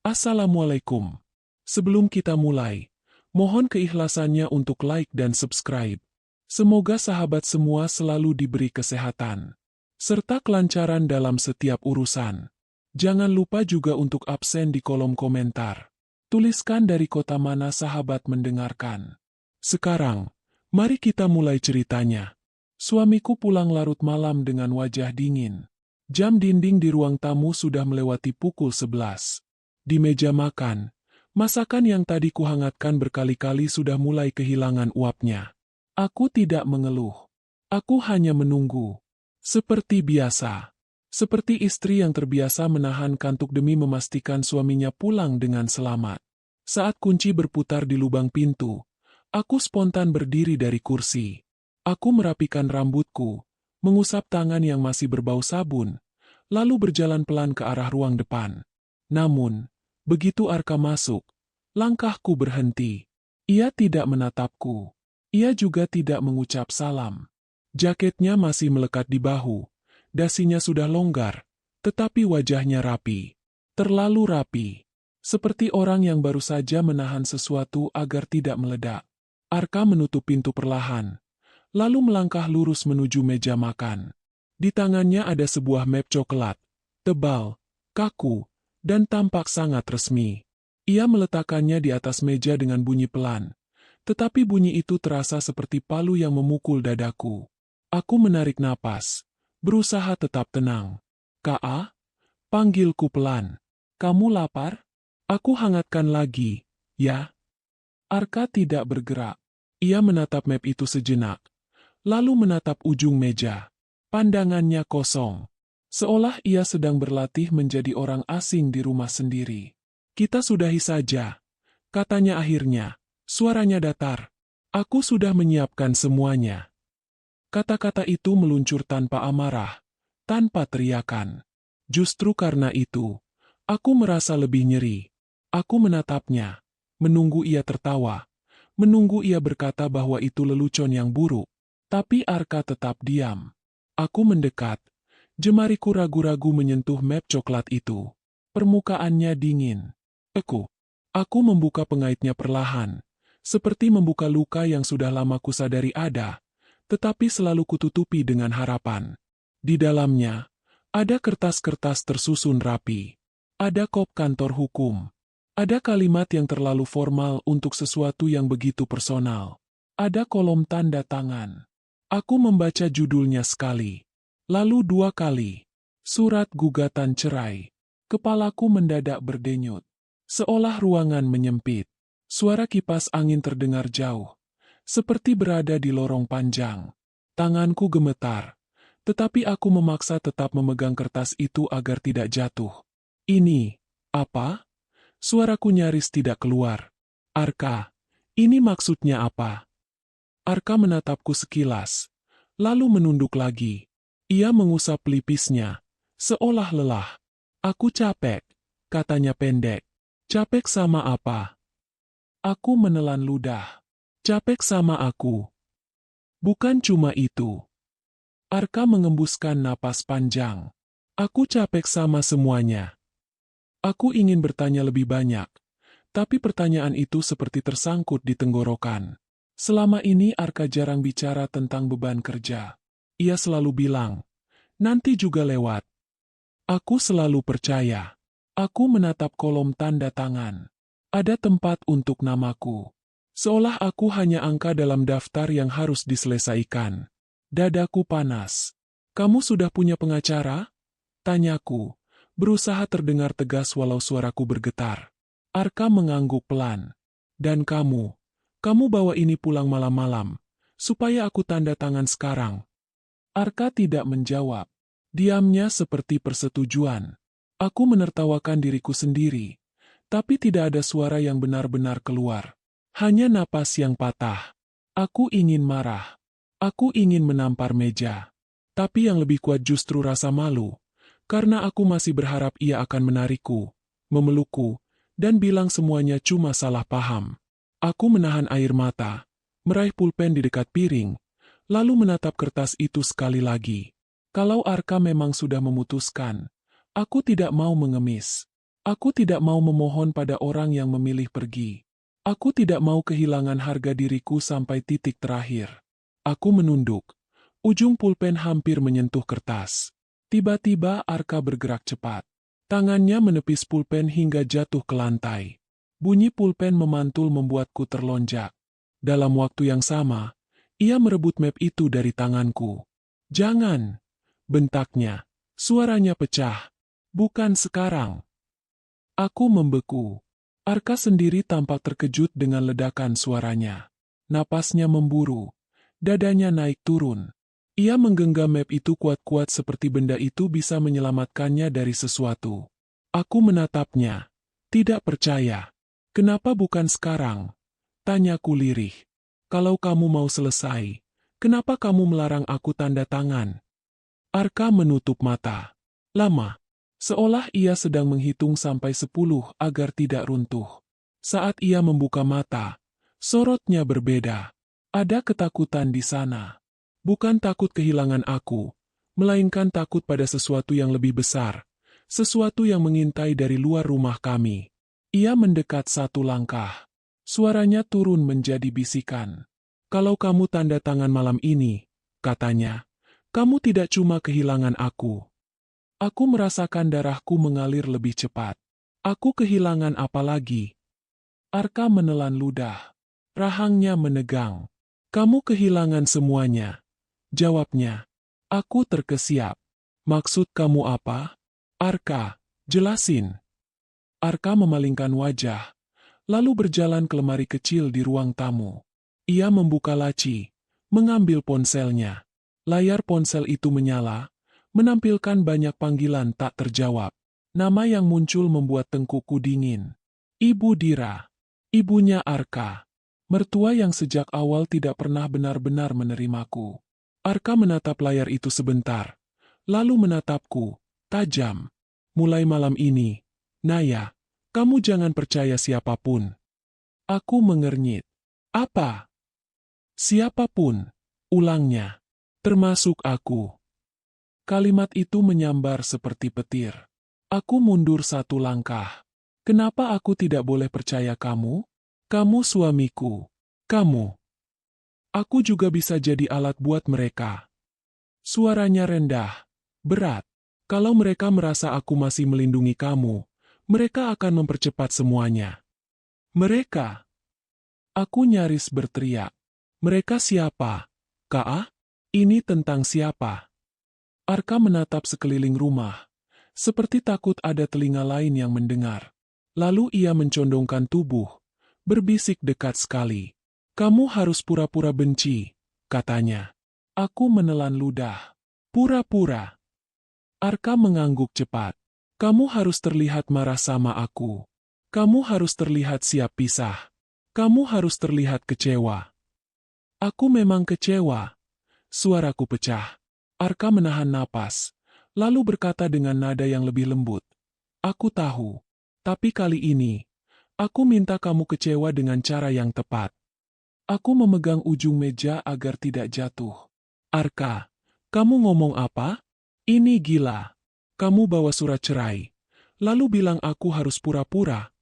Assalamualaikum. Sebelum kita mulai, mohon keikhlasannya untuk like dan subscribe. Semoga sahabat semua selalu diberi kesehatan, serta kelancaran dalam setiap urusan. Jangan lupa juga untuk absen di kolom komentar. Tuliskan dari kota mana sahabat mendengarkan. Sekarang, mari kita mulai ceritanya. Suamiku pulang larut malam dengan wajah dingin. Jam dinding di ruang tamu sudah melewati pukul 11. Di meja makan, masakan yang tadi kuhangatkan berkali-kali sudah mulai kehilangan uapnya. Aku tidak mengeluh. Aku hanya menunggu. Seperti biasa. Seperti istri yang terbiasa menahan kantuk demi memastikan suaminya pulang dengan selamat. Saat kunci berputar di lubang pintu, aku spontan berdiri dari kursi. Aku merapikan rambutku, mengusap tangan yang masih berbau sabun, lalu berjalan pelan ke arah ruang depan. Namun, begitu Arka masuk, langkahku berhenti. Ia tidak menatapku. Ia juga tidak mengucap salam. Jaketnya masih melekat di bahu, dasinya sudah longgar, tetapi wajahnya rapi. Terlalu rapi. Seperti orang yang baru saja menahan sesuatu agar tidak meledak. Arka menutup pintu perlahan, lalu melangkah lurus menuju meja makan. Di tangannya ada sebuah map coklat, tebal, kaku, dan tampak sangat resmi. Ia meletakkannya di atas meja dengan bunyi pelan. Tetapi bunyi itu terasa seperti palu yang memukul dadaku. Aku menarik napas, berusaha tetap tenang. "Ka-a?" panggilku pelan. "Kamu lapar? Aku hangatkan lagi, ya?" Arka tidak bergerak. Ia menatap map itu sejenak, lalu menatap ujung meja. Pandangannya kosong. Seolah ia sedang berlatih menjadi orang asing di rumah sendiri. "Kita sudahi saja," katanya akhirnya. Suaranya datar. "Aku sudah menyiapkan semuanya." Kata-kata itu meluncur tanpa amarah, tanpa teriakan. Justru karena itu, aku merasa lebih nyeri. Aku menatapnya, menunggu ia tertawa, menunggu ia berkata bahwa itu lelucon yang buruk. Tapi Arka tetap diam. Aku mendekat, jemariku ragu-ragu menyentuh map coklat itu. Permukaannya dingin. Aku membuka pengaitnya perlahan. Seperti membuka luka yang sudah lama kusadari ada, tetapi selalu kututupi dengan harapan. Di dalamnya, ada kertas-kertas tersusun rapi. Ada kop kantor hukum. Ada kalimat yang terlalu formal untuk sesuatu yang begitu personal. Ada kolom tanda tangan. Aku membaca judulnya sekali, lalu 2 kali. Surat gugatan cerai. Kepalaku mendadak berdenyut. Seolah ruangan menyempit. Suara kipas angin terdengar jauh, seperti berada di lorong panjang. Tanganku gemetar, tetapi aku memaksa tetap memegang kertas itu agar tidak jatuh. "Ini, apa?" Suaraku nyaris tidak keluar. "Arka, ini maksudnya apa?" Arka menatapku sekilas, lalu menunduk lagi. Ia mengusap pelipisnya, seolah lelah. "Aku capek," katanya pendek. "Capek sama apa?" Aku menelan ludah. "Capek sama aku." "Bukan cuma itu." Arka mengembuskan napas panjang. "Aku capek sama semuanya." Aku ingin bertanya lebih banyak, tapi pertanyaan itu seperti tersangkut di tenggorokan. Selama ini Arka jarang bicara tentang beban kerja. Ia selalu bilang, "Nanti juga lewat." Aku selalu percaya. Aku menatap kolom tanda tangan. Ada tempat untuk namaku. Seolah aku hanya angka dalam daftar yang harus diselesaikan. Dadaku panas. "Kamu sudah punya pengacara?" tanyaku, berusaha terdengar tegas walau suaraku bergetar. Arka mengangguk pelan. "Dan kamu bawa ini pulang malam-malam, supaya aku tanda tangan sekarang." Arka tidak menjawab. Diamnya seperti persetujuan. Aku menertawakan diriku sendiri. Tapi tidak ada suara yang benar-benar keluar. Hanya napas yang patah. Aku ingin marah. Aku ingin menampar meja. Tapi yang lebih kuat justru rasa malu. Karena aku masih berharap ia akan menarikku, memelukku, dan bilang semuanya cuma salah paham. Aku menahan air mata, meraih pulpen di dekat piring, lalu menatap kertas itu sekali lagi. Kalau Arka memang sudah memutuskan, aku tidak mau mengemis. Aku tidak mau memohon pada orang yang memilih pergi. Aku tidak mau kehilangan harga diriku sampai titik terakhir. Aku menunduk. Ujung pulpen hampir menyentuh kertas. Tiba-tiba Arka bergerak cepat. Tangannya menepis pulpen hingga jatuh ke lantai. Bunyi pulpen memantul membuatku terlonjak. Dalam waktu yang sama, ia merebut map itu dari tanganku. "Jangan!" bentaknya. Suaranya pecah. "Bukan sekarang." Aku membeku. Arka sendiri tampak terkejut dengan ledakan suaranya. Napasnya memburu. Dadanya naik turun. Ia menggenggam map itu kuat-kuat seperti benda itu bisa menyelamatkannya dari sesuatu. Aku menatapnya. Tidak percaya. "Kenapa bukan sekarang?" tanyaku lirih. "Kalau kamu mau selesai, kenapa kamu melarang aku tanda tangan?" Arka menutup mata. Lama. Seolah ia sedang menghitung sampai 10 agar tidak runtuh. Saat ia membuka mata, sorotnya berbeda. Ada ketakutan di sana. Bukan takut kehilangan aku, melainkan takut pada sesuatu yang lebih besar. Sesuatu yang mengintai dari luar rumah kami. Ia mendekat satu langkah. Suaranya turun menjadi bisikan. "Kalau kamu tanda tangan malam ini," katanya, "kamu tidak cuma kehilangan aku. Aku merasakan darahku mengalir lebih cepat. Aku kehilangan apa lagi?" Arka menelan ludah. Rahangnya menegang. "Kamu kehilangan semuanya," jawabnya. Aku terkesiap. "Maksud kamu apa?" "Arka, jelasin." Arka memalingkan wajah, lalu berjalan ke lemari kecil di ruang tamu. Ia membuka laci, mengambil ponselnya. Layar ponsel itu menyala, menampilkan banyak panggilan tak terjawab. Nama yang muncul membuat tengkukku dingin. Ibu Dira. Ibunya Arka. Mertua yang sejak awal tidak pernah benar-benar menerimaku. Arka menatap layar itu sebentar, lalu menatapku, tajam. "Mulai malam ini, Naya, kamu jangan percaya siapapun." Aku mengernyit. "Apa?" "Siapapun," ulangnya. "Termasuk aku." Kalimat itu menyambar seperti petir. Aku mundur satu langkah. "Kenapa aku tidak boleh percaya kamu? Kamu suamiku. Kamu. Aku juga bisa jadi alat buat mereka." Suaranya rendah, berat. "Kalau mereka merasa aku masih melindungi kamu, mereka akan mempercepat semuanya." "Mereka?" Aku nyaris berteriak. "Mereka siapa? Kak? Ini tentang siapa?" Arka menatap sekeliling rumah, seperti takut ada telinga lain yang mendengar. Lalu ia mencondongkan tubuh, berbisik dekat sekali. "Kamu harus pura-pura benci," katanya. Aku menelan ludah. "Pura-pura." Arka mengangguk cepat. "Kamu harus terlihat marah sama aku. Kamu harus terlihat siap pisah. Kamu harus terlihat kecewa." Aku memang kecewa. Suaraku pecah. Arka menahan napas, lalu berkata dengan nada yang lebih lembut. "Aku tahu. Tapi kali ini, aku minta kamu kecewa dengan cara yang tepat." Aku memegang ujung meja agar tidak jatuh. "Arka, kamu ngomong apa? Ini gila. Kamu bawa surat cerai, lalu bilang aku harus pura-pura."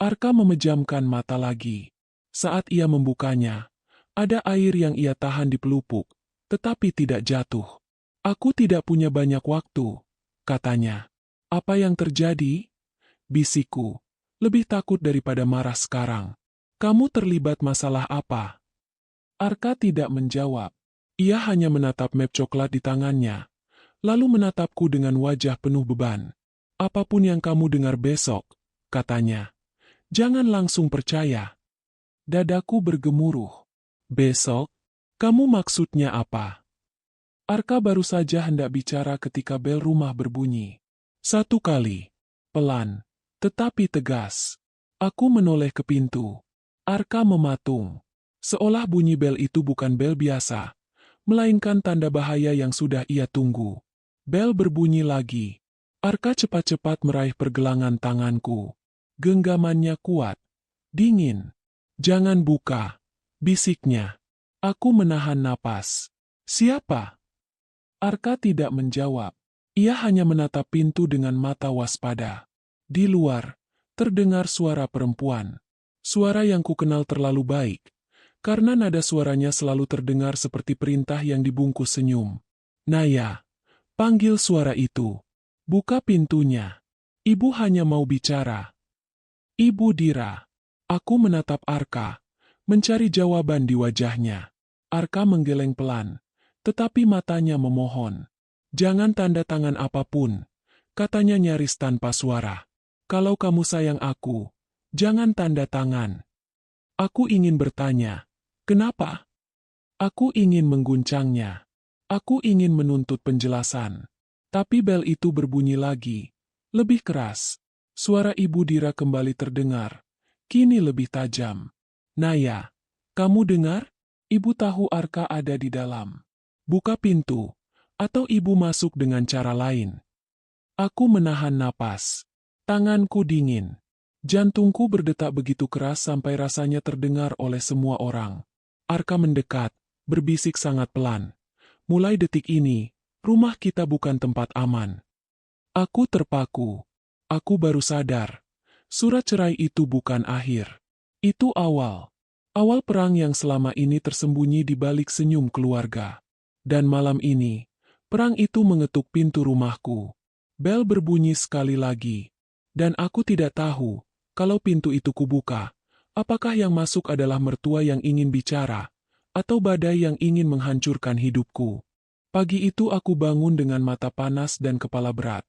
Arka memejamkan mata lagi. Saat ia membukanya, ada air yang ia tahan di pelupuk, tetapi tidak jatuh. "Aku tidak punya banyak waktu," katanya. "Apa yang terjadi?" bisikku. "Lebih takut daripada marah sekarang. Kamu terlibat masalah apa?" Arka tidak menjawab. Ia hanya menatap map coklat di tangannya, lalu menatapku dengan wajah penuh beban. "Apapun yang kamu dengar besok," katanya, "jangan langsung percaya." Dadaku bergemuruh. "Besok? Kamu maksudnya apa?" Arka baru saja hendak bicara ketika bel rumah berbunyi. Satu kali. Pelan, tetapi tegas. Aku menoleh ke pintu. Arka mematung. Seolah bunyi bel itu bukan bel biasa, melainkan tanda bahaya yang sudah ia tunggu. Bel berbunyi lagi. Arka cepat-cepat meraih pergelangan tanganku. Genggamannya kuat. Dingin. "Jangan buka," bisiknya. Aku menahan napas. "Siapa?" Arka tidak menjawab. Ia hanya menatap pintu dengan mata waspada. Di luar, terdengar suara perempuan. Suara yang kukenal terlalu baik, karena nada suaranya selalu terdengar seperti perintah yang dibungkus senyum. Naya, panggil suara itu. Buka pintunya. Ibu hanya mau bicara. Ibu Dira. Aku menatap Arka, mencari jawaban di wajahnya. Arka menggeleng pelan, tetapi matanya memohon. Jangan tanda tangan apapun, katanya nyaris tanpa suara. Kalau kamu sayang aku, jangan tanda tangan. Aku ingin bertanya, kenapa? Aku ingin mengguncangnya. Aku ingin menuntut penjelasan. Tapi bel itu berbunyi lagi, lebih keras. Suara Ibu Dira kembali terdengar, kini lebih tajam. Naya, kamu dengar? Ibu tahu Arka ada di dalam. Buka pintu, atau ibu masuk dengan cara lain. Aku menahan napas. Tanganku dingin. Jantungku berdetak begitu keras sampai rasanya terdengar oleh semua orang. Arka mendekat, berbisik sangat pelan. Mulai detik ini, rumah kita bukan tempat aman. Aku terpaku. Aku baru sadar. Surat cerai itu bukan akhir. Itu awal. Awal perang yang selama ini tersembunyi di balik senyum keluarga. Dan malam ini, perang itu mengetuk pintu rumahku. Bel berbunyi sekali lagi. Dan aku tidak tahu, kalau pintu itu kubuka, apakah yang masuk adalah mertua yang ingin bicara, atau badai yang ingin menghancurkan hidupku. Pagi itu aku bangun dengan mata panas dan kepala berat.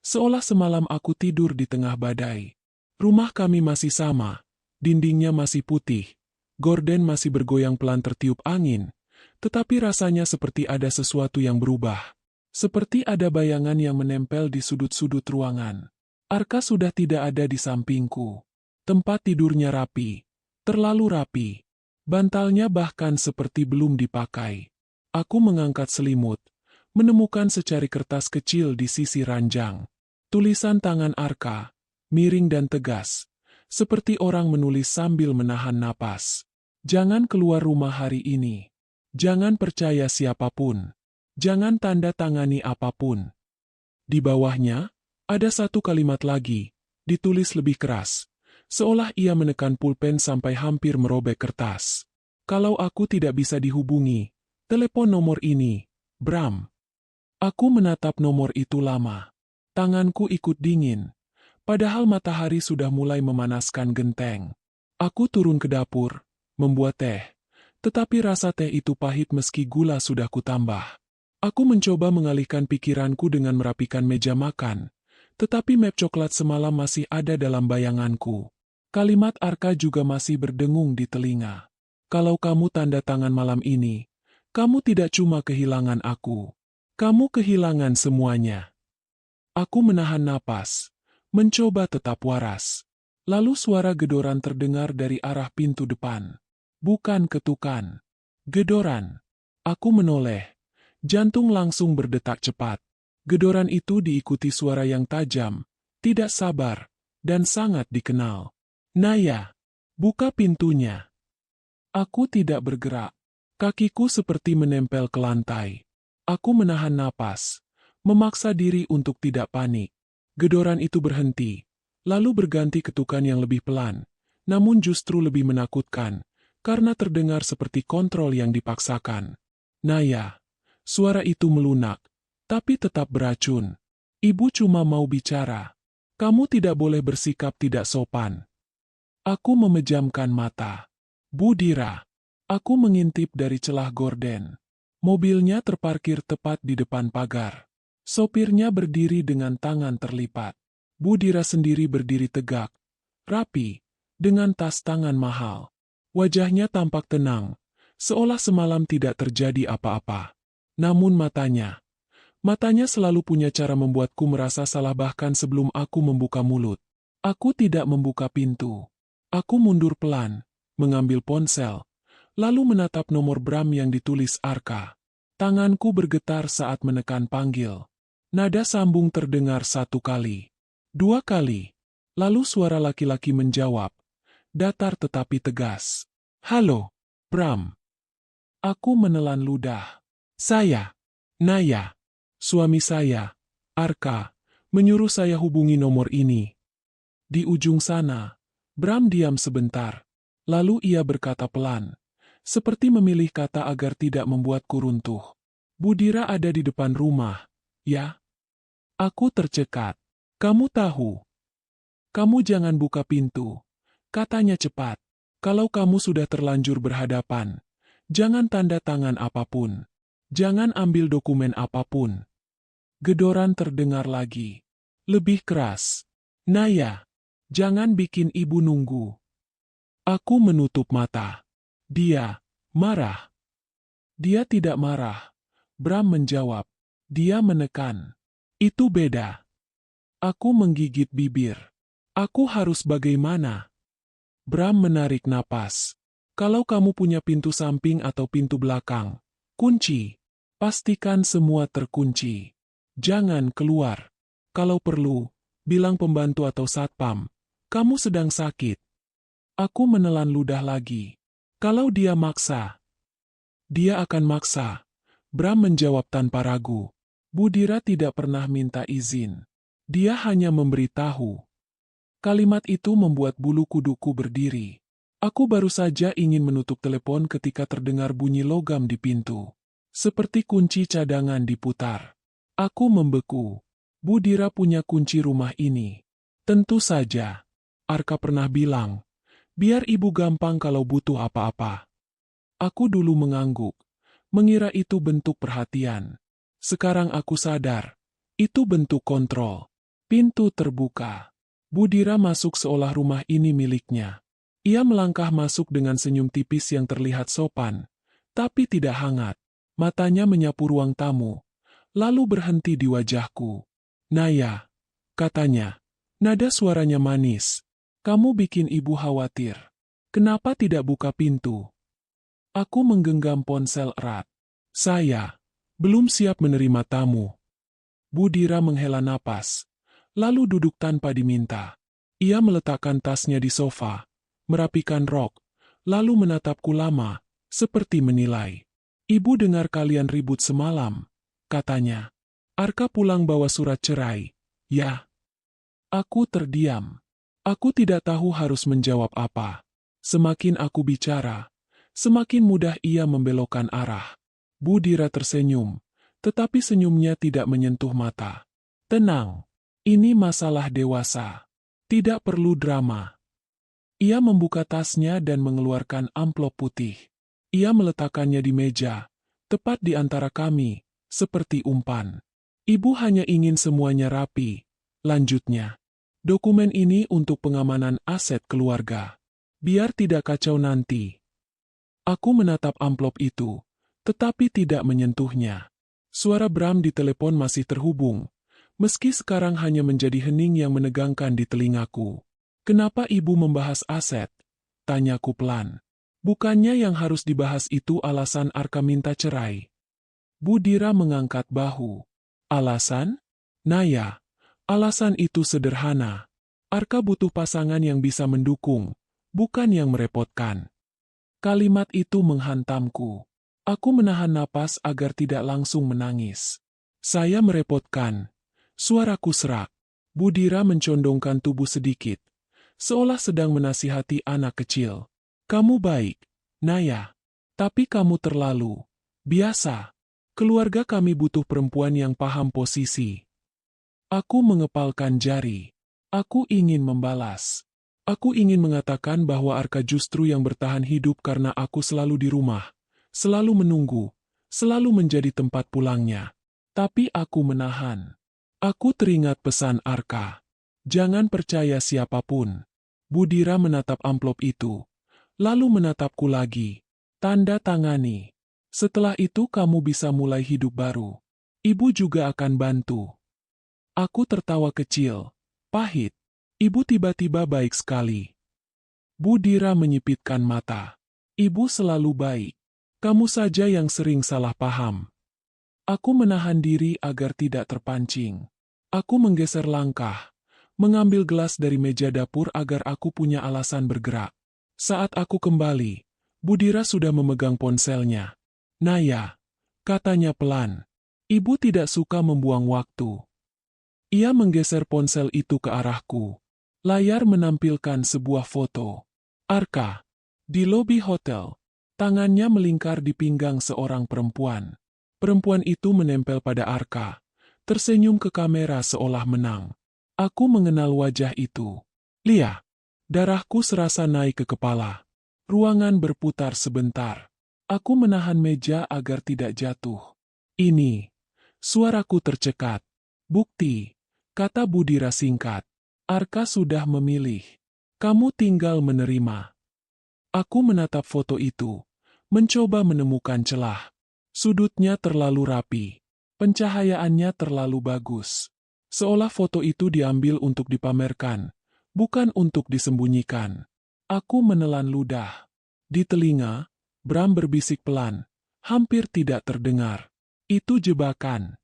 Seolah semalam aku tidur di tengah badai. Rumah kami masih sama, dindingnya masih putih, gorden masih bergoyang pelan tertiup angin, tetapi rasanya seperti ada sesuatu yang berubah. Seperti ada bayangan yang menempel di sudut-sudut ruangan. Arka sudah tidak ada di sampingku. Tempat tidurnya rapi, terlalu rapi. Bantalnya bahkan seperti belum dipakai. Aku mengangkat selimut, menemukan secari kertas kecil di sisi ranjang. Tulisan tangan Arka, miring dan tegas, seperti orang menulis sambil menahan napas. Jangan keluar rumah hari ini. Jangan percaya siapapun. Jangan tanda tangani apapun. Di bawahnya, ada satu kalimat lagi, ditulis lebih keras, seolah ia menekan pulpen sampai hampir merobek kertas. Kalau aku tidak bisa dihubungi, telepon nomor ini, Bram. Aku menatap nomor itu lama. Tanganku ikut dingin, padahal matahari sudah mulai memanaskan genteng. Aku turun ke dapur, membuat teh, tetapi rasa teh itu pahit meski gula sudah kutambah. Aku mencoba mengalihkan pikiranku dengan merapikan meja makan, tetapi map coklat semalam masih ada dalam bayanganku. Kalimat Arka juga masih berdengung di telinga. Kalau kamu tanda tangan malam ini, kamu tidak cuma kehilangan aku. Kamu kehilangan semuanya. Aku menahan napas, mencoba tetap waras. Lalu suara gedoran terdengar dari arah pintu depan. Bukan ketukan. Gedoran. Aku menoleh. Jantung langsung berdetak cepat. Gedoran itu diikuti suara yang tajam, tidak sabar, dan sangat dikenal. Naya, buka pintunya. Aku tidak bergerak. Kakiku seperti menempel ke lantai. Aku menahan napas, memaksa diri untuk tidak panik. Gedoran itu berhenti, lalu berganti ketukan yang lebih pelan, namun justru lebih menakutkan, karena terdengar seperti kontrol yang dipaksakan. Naya. Suara itu melunak, tapi tetap beracun. Ibu cuma mau bicara. Kamu tidak boleh bersikap tidak sopan. Aku memejamkan mata. Bu Dira. Aku mengintip dari celah gorden. Mobilnya terparkir tepat di depan pagar. Sopirnya berdiri dengan tangan terlipat. Bu Dira sendiri berdiri tegak, rapi, dengan tas tangan mahal. Wajahnya tampak tenang, seolah semalam tidak terjadi apa-apa. Namun matanya selalu punya cara membuatku merasa salah bahkan sebelum aku membuka mulut. Aku tidak membuka pintu. Aku mundur pelan, mengambil ponsel, lalu menatap nomor Bram yang ditulis Arka. Tanganku bergetar saat menekan panggil. Nada sambung terdengar 1 kali, 2 kali. Lalu suara laki-laki menjawab, datar tetapi tegas. Halo, Bram. Aku menelan ludah. Saya, Naya, suami saya, Arka, menyuruh saya hubungi nomor ini. Di ujung sana, Bram diam sebentar. Lalu ia berkata pelan, seperti memilih kata agar tidak membuatku runtuh. Budira ada di depan rumah, ya? Aku tercekat. Kamu tahu. Kamu jangan buka pintu. Katanya cepat. Kalau kamu sudah terlanjur berhadapan, jangan tanda tangan apapun. Jangan ambil dokumen apapun. Gedoran terdengar lagi. Lebih keras. Naya, jangan bikin ibu nunggu. Aku menutup mata. Dia marah. Dia tidak marah. Bram menjawab. Dia menekan. Itu beda. Aku menggigit bibir. Aku harus bagaimana? Bram menarik napas. Kalau kamu punya pintu samping atau pintu belakang, kunci. Pastikan semua terkunci. Jangan keluar. Kalau perlu, bilang pembantu atau satpam. Kamu sedang sakit. Aku menelan ludah lagi. Kalau dia maksa. Dia akan maksa. Bram menjawab tanpa ragu. Budira tidak pernah minta izin. Dia hanya memberitahu. Kalimat itu membuat bulu kuduku berdiri. Aku baru saja ingin menutup telepon ketika terdengar bunyi logam di pintu. Seperti kunci cadangan diputar. Aku membeku. Budira punya kunci rumah ini. Tentu saja. Arka pernah bilang, biar ibu gampang kalau butuh apa-apa. Aku dulu mengangguk, mengira itu bentuk perhatian. Sekarang aku sadar, itu bentuk kontrol. Pintu terbuka. Budira masuk seolah rumah ini miliknya. Ia melangkah masuk dengan senyum tipis yang terlihat sopan, tapi tidak hangat. Matanya menyapu ruang tamu, lalu berhenti di wajahku. Naya, katanya, nada suaranya manis. Kamu bikin ibu khawatir. Kenapa tidak buka pintu? Aku menggenggam ponsel erat. Saya belum siap menerima tamu. Budira menghela napas, lalu duduk tanpa diminta. Ia meletakkan tasnya di sofa, merapikan rok, lalu menatapku lama, seperti menilai. Ibu dengar kalian ribut semalam, katanya. Arka pulang bawa surat cerai. Ya. Aku terdiam. Aku tidak tahu harus menjawab apa. Semakin aku bicara, semakin mudah ia membelokkan arah. Budira tersenyum, tetapi senyumnya tidak menyentuh mata. Tenang, ini masalah dewasa. Tidak perlu drama. Ia membuka tasnya dan mengeluarkan amplop putih. Ia meletakkannya di meja, tepat di antara kami, seperti umpan. Ibu hanya ingin semuanya rapi, lanjutnya. Dokumen ini untuk pengamanan aset keluarga. Biar tidak kacau nanti. Aku menatap amplop itu, tetapi tidak menyentuhnya. Suara Bram di telepon masih terhubung, meski sekarang hanya menjadi hening yang menegangkan di telingaku. Kenapa ibu membahas aset? Tanyaku pelan. Bukannya yang harus dibahas itu alasan Arka minta cerai. Budira mengangkat bahu. Alasan? Naya. Alasan itu sederhana. Arka butuh pasangan yang bisa mendukung, bukan yang merepotkan. Kalimat itu menghantamku. Aku menahan napas agar tidak langsung menangis. Saya merepotkan. Suaraku serak. Budira mencondongkan tubuh sedikit, seolah sedang menasihati anak kecil. Kamu baik, Naya. Tapi kamu terlalu biasa. Keluarga kami butuh perempuan yang paham posisi. Aku mengepalkan jari. Aku ingin membalas. Aku ingin mengatakan bahwa Arka justru yang bertahan hidup karena aku selalu di rumah, selalu menunggu, selalu menjadi tempat pulangnya. Tapi aku menahan. Aku teringat pesan Arka. Jangan percaya siapapun. Budira menatap amplop itu, lalu menatapku lagi. Tanda tangani. Setelah itu kamu bisa mulai hidup baru. Ibu juga akan bantu. Aku tertawa kecil, pahit. Ibu tiba-tiba baik sekali. Budira menyipitkan mata. Ibu selalu baik. Kamu saja yang sering salah paham. Aku menahan diri agar tidak terpancing. Aku menggeser langkah, mengambil gelas dari meja dapur agar aku punya alasan bergerak. Saat aku kembali, Budira sudah memegang ponselnya. Naya, katanya pelan. Ibu tidak suka membuang waktu. Ia menggeser ponsel itu ke arahku. Layar menampilkan sebuah foto. Arka. Di lobi hotel. Tangannya melingkar di pinggang seorang perempuan. Perempuan itu menempel pada Arka. Tersenyum ke kamera seolah menang. Aku mengenal wajah itu. Lia. Darahku serasa naik ke kepala. Ruangan berputar sebentar. Aku menahan meja agar tidak jatuh. Ini. Suaraku tercekat. Bukti. Kata Budira singkat. Arka sudah memilih. Kamu tinggal menerima. Aku menatap foto itu. Mencoba menemukan celah. Sudutnya terlalu rapi. Pencahayaannya terlalu bagus. Seolah foto itu diambil untuk dipamerkan, bukan untuk disembunyikan. Aku menelan ludah. Di telinga, Bram berbisik pelan, hampir tidak terdengar. Itu jebakan.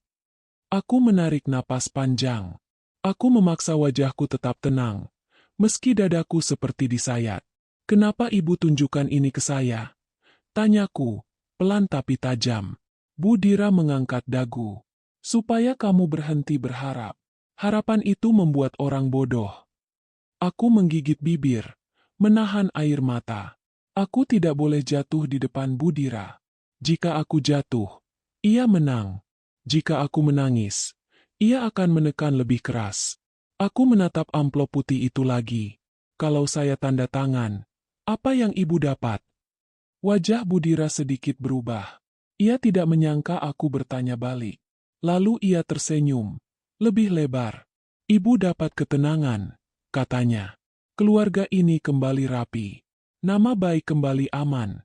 Aku menarik napas panjang. Aku memaksa wajahku tetap tenang, meski dadaku seperti disayat. Kenapa ibu tunjukkan ini ke saya? Tanyaku, pelan tapi tajam. Budira mengangkat dagu. Supaya kamu berhenti berharap. Harapan itu membuat orang bodoh. Aku menggigit bibir, menahan air mata. Aku tidak boleh jatuh di depan Budira. Jika aku jatuh, ia menang. Jika aku menangis, ia akan menekan lebih keras. Aku menatap amplop putih itu lagi. Kalau saya tanda tangan, apa yang ibu dapat? Wajah Budira sedikit berubah. Ia tidak menyangka aku bertanya balik. Lalu ia tersenyum, lebih lebar. Ibu dapat ketenangan, katanya. Keluarga ini kembali rapi. Nama baik kembali aman.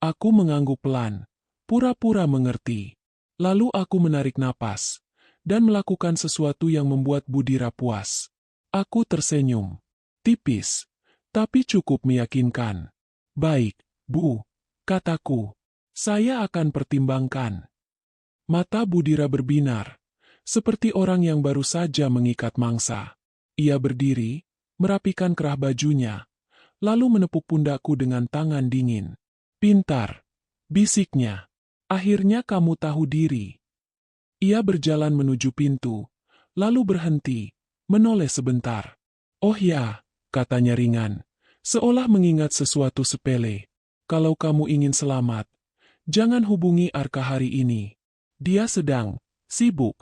Aku mengangguk pelan, pura-pura mengerti. Lalu aku menarik napas, dan melakukan sesuatu yang membuat Budira puas. Aku tersenyum. Tipis, tapi cukup meyakinkan. Baik, Bu, kataku. Saya akan pertimbangkan. Mata Budira berbinar, seperti orang yang baru saja mengikat mangsa. Ia berdiri, merapikan kerah bajunya, lalu menepuk pundakku dengan tangan dingin. Pintar, bisiknya. Akhirnya kamu tahu diri. Ia berjalan menuju pintu, lalu berhenti, menoleh sebentar. Oh ya, katanya ringan, seolah mengingat sesuatu sepele. Kalau kamu ingin selamat, jangan hubungi Arka hari ini. Dia sedang sibuk.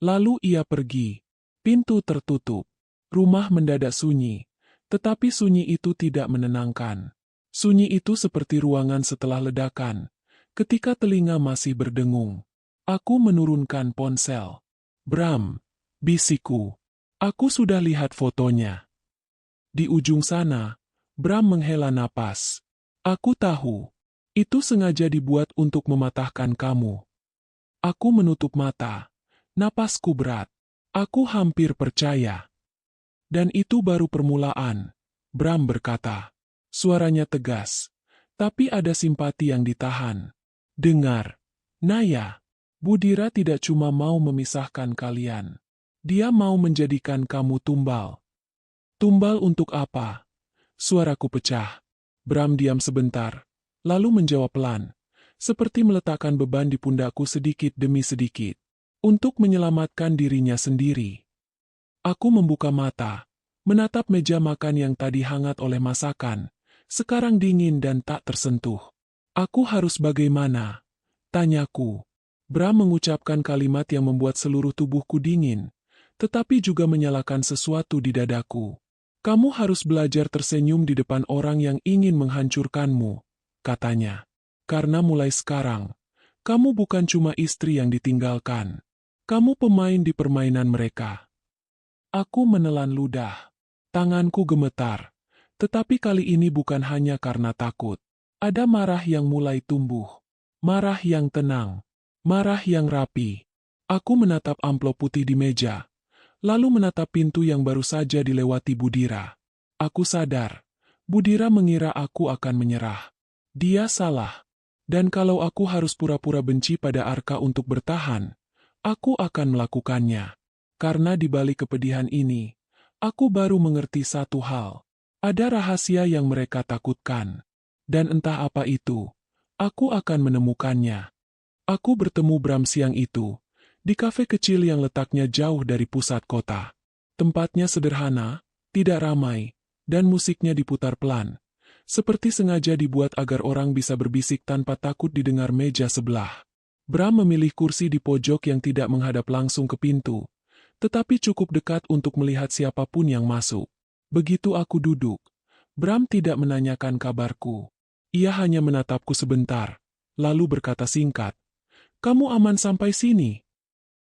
Lalu ia pergi. Pintu tertutup. Rumah mendadak sunyi. Tetapi sunyi itu tidak menenangkan. Sunyi itu seperti ruangan setelah ledakan. Ketika telinga masih berdengung. Aku menurunkan ponsel. Bram, bisikku. Aku sudah lihat fotonya. Di ujung sana, Bram menghela napas. Aku tahu. Itu sengaja dibuat untuk mematahkan kamu. Aku menutup mata. Napasku berat. Aku hampir percaya. Dan itu baru permulaan, Bram berkata. Suaranya tegas. Tapi ada simpati yang ditahan. Dengar, Naya. Budira tidak cuma mau memisahkan kalian. Dia mau menjadikan kamu tumbal. Tumbal untuk apa? Suaraku pecah. Bram diam sebentar, lalu menjawab pelan. Seperti meletakkan beban di pundakku sedikit demi sedikit. Untuk menyelamatkan dirinya sendiri. Aku membuka mata, menatap meja makan yang tadi hangat oleh masakan, sekarang dingin dan tak tersentuh. Aku harus bagaimana? Tanyaku. Bram mengucapkan kalimat yang membuat seluruh tubuhku dingin, tetapi juga menyalakan sesuatu di dadaku. Kamu harus belajar tersenyum di depan orang yang ingin menghancurkanmu, katanya. Karena mulai sekarang, kamu bukan cuma istri yang ditinggalkan. Kamu pemain di permainan mereka. Aku menelan ludah. Tanganku gemetar. Tetapi kali ini bukan hanya karena takut. Ada marah yang mulai tumbuh. Marah yang tenang. Marah yang rapi. Aku menatap amplop putih di meja. Lalu menatap pintu yang baru saja dilewati Budira. Aku sadar. Budira mengira aku akan menyerah. Dia salah. Dan kalau aku harus pura-pura benci pada Arka untuk bertahan, aku akan melakukannya. Karena di balik kepedihan ini, aku baru mengerti satu hal. Ada rahasia yang mereka takutkan. Dan entah apa itu, aku akan menemukannya. Aku bertemu Bram siang itu, di kafe kecil yang letaknya jauh dari pusat kota. Tempatnya sederhana, tidak ramai, dan musiknya diputar pelan. Seperti sengaja dibuat agar orang bisa berbisik tanpa takut didengar meja sebelah. Bram memilih kursi di pojok yang tidak menghadap langsung ke pintu, tetapi cukup dekat untuk melihat siapapun yang masuk. Begitu aku duduk, Bram tidak menanyakan kabarku. Ia hanya menatapku sebentar, lalu berkata singkat, "Kamu aman sampai sini?"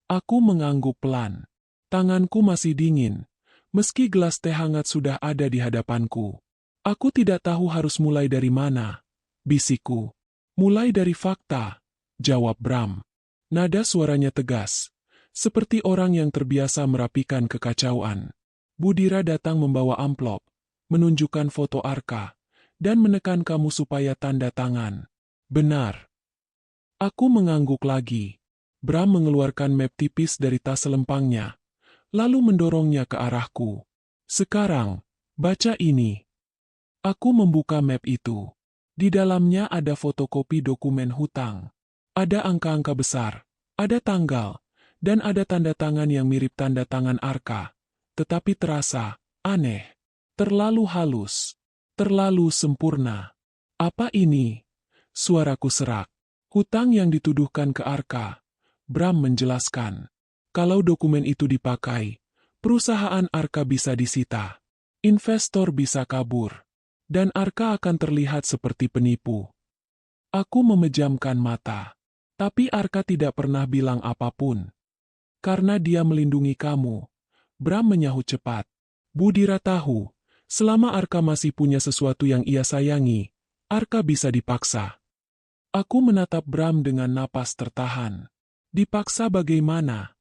Aku mengangguk pelan. Tanganku masih dingin, meski gelas teh hangat sudah ada di hadapanku. "Aku tidak tahu harus mulai dari mana," bisikku. "Mulai dari fakta," jawab Bram. Nada suaranya tegas, seperti orang yang terbiasa merapikan kekacauan. Budira datang membawa amplop, menunjukkan foto Arka, dan menekan kamu supaya tanda tangan. Benar. Aku mengangguk lagi. Bram mengeluarkan map tipis dari tas selempangnya, lalu mendorongnya ke arahku. "Sekarang, baca ini." Aku membuka map itu. Di dalamnya ada fotokopi dokumen hutang. Ada angka-angka besar, ada tanggal, dan ada tanda tangan yang mirip tanda tangan Arka. Tetapi terasa aneh, terlalu halus, terlalu sempurna. "Apa ini?" Suaraku serak. "Hutang yang dituduhkan ke Arka," Bram menjelaskan. "Kalau dokumen itu dipakai, perusahaan Arka bisa disita. Investor bisa kabur. Dan Arka akan terlihat seperti penipu." Aku memejamkan mata. Tapi Arka tidak pernah bilang apapun. "Karena dia melindungi kamu," Bram menyahut cepat. "Budira tahu, selama Arka masih punya sesuatu yang ia sayangi, Arka bisa dipaksa." Aku menatap Bram dengan napas tertahan. "Dipaksa bagaimana?"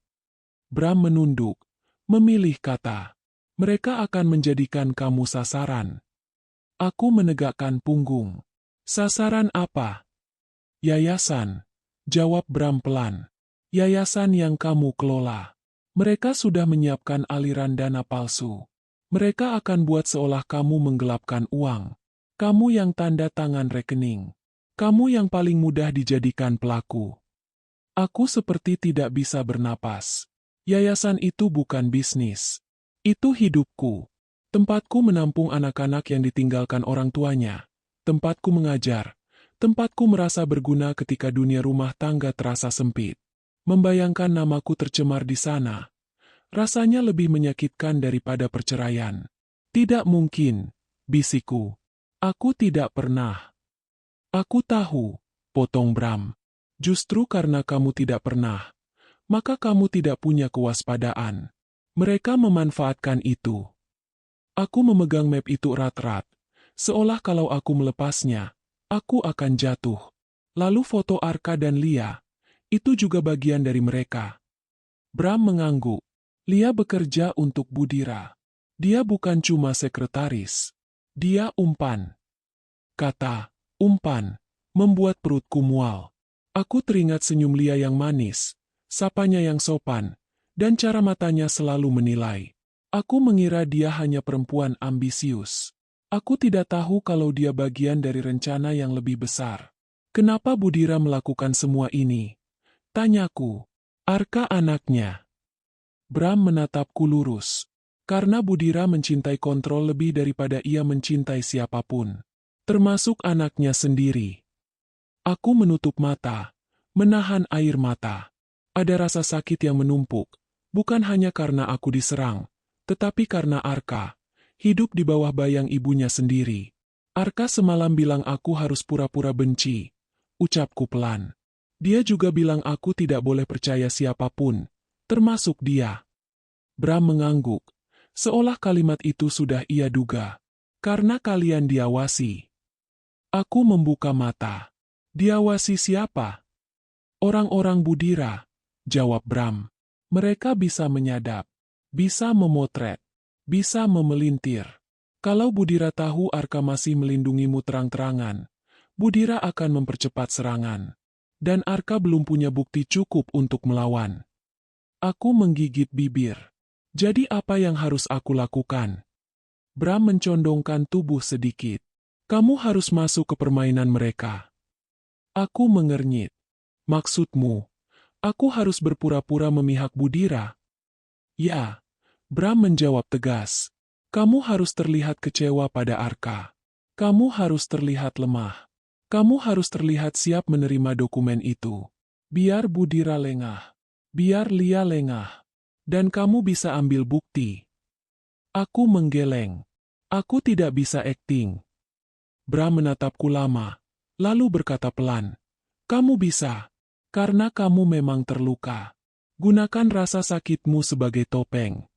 Bram menunduk, memilih kata. "Mereka akan menjadikan kamu sasaran." Aku menegakkan punggung. "Sasaran apa?" "Yayasan," jawab Bram pelan. "Yayasan yang kamu kelola. Mereka sudah menyiapkan aliran dana palsu. Mereka akan buat seolah kamu menggelapkan uang. Kamu yang tanda tangan rekening. Kamu yang paling mudah dijadikan pelaku." Aku seperti tidak bisa bernapas. Yayasan itu bukan bisnis. Itu hidupku. Tempatku menampung anak-anak yang ditinggalkan orang tuanya. Tempatku mengajar. Tempatku merasa berguna ketika dunia rumah tangga terasa sempit. Membayangkan namaku tercemar di sana, rasanya lebih menyakitkan daripada perceraian. "Tidak mungkin," bisikku. "Aku tidak pernah." "Aku tahu," potong Bram. "Justru karena kamu tidak pernah, maka kamu tidak punya kewaspadaan. Mereka memanfaatkan itu." Aku memegang map itu erat-erat, seolah kalau aku melepasnya, aku akan jatuh. Lalu foto Arka dan Lia, itu juga bagian dari mereka. Bram mengangguk. "Lia bekerja untuk Budira. Dia bukan cuma sekretaris. Dia umpan." Kata umpan membuat perutku mual. Aku teringat senyum Lia yang manis, sapanya yang sopan, dan cara matanya selalu menilai. Aku mengira dia hanya perempuan ambisius. Aku tidak tahu kalau dia bagian dari rencana yang lebih besar. "Kenapa Budira melakukan semua ini?" tanyaku. "Arka anaknya." Bram menatapku lurus. "Karena Budira mencintai kontrol lebih daripada ia mencintai siapapun, termasuk anaknya sendiri." Aku menutup mata, menahan air mata. Ada rasa sakit yang menumpuk, bukan hanya karena aku diserang, tetapi karena Arka, hidup di bawah bayang ibunya sendiri. "Arka semalam bilang aku harus pura-pura benci," ucapku pelan. "Dia juga bilang aku tidak boleh percaya siapapun, termasuk dia." Bram mengangguk, seolah kalimat itu sudah ia duga. "Karena kalian diawasi." Aku membuka mata. "Diawasi siapa?" "Orang-orang Budira," jawab Bram. "Mereka bisa menyadap, bisa memotret, bisa memelintir. Kalau Budira tahu Arka masih melindungimu terang-terangan, Budira akan mempercepat serangan. Dan Arka belum punya bukti cukup untuk melawan." Aku menggigit bibir. "Jadi apa yang harus aku lakukan?" Bram mencondongkan tubuh sedikit. "Kamu harus masuk ke permainan mereka." Aku mengernyit. "Maksudmu, aku harus berpura-pura memihak Budira?" "Ya," Bram menjawab tegas. Kamu harus terlihat kecewa pada Arka. Kamu harus terlihat lemah. Kamu harus terlihat siap menerima dokumen itu. Biar Budira lengah. Biar Lia lengah. Dan kamu bisa ambil bukti. Aku menggeleng. Aku tidak bisa akting. Bram menatapku lama, lalu berkata pelan, "Kamu bisa, karena kamu memang terluka. Gunakan rasa sakitmu sebagai topeng."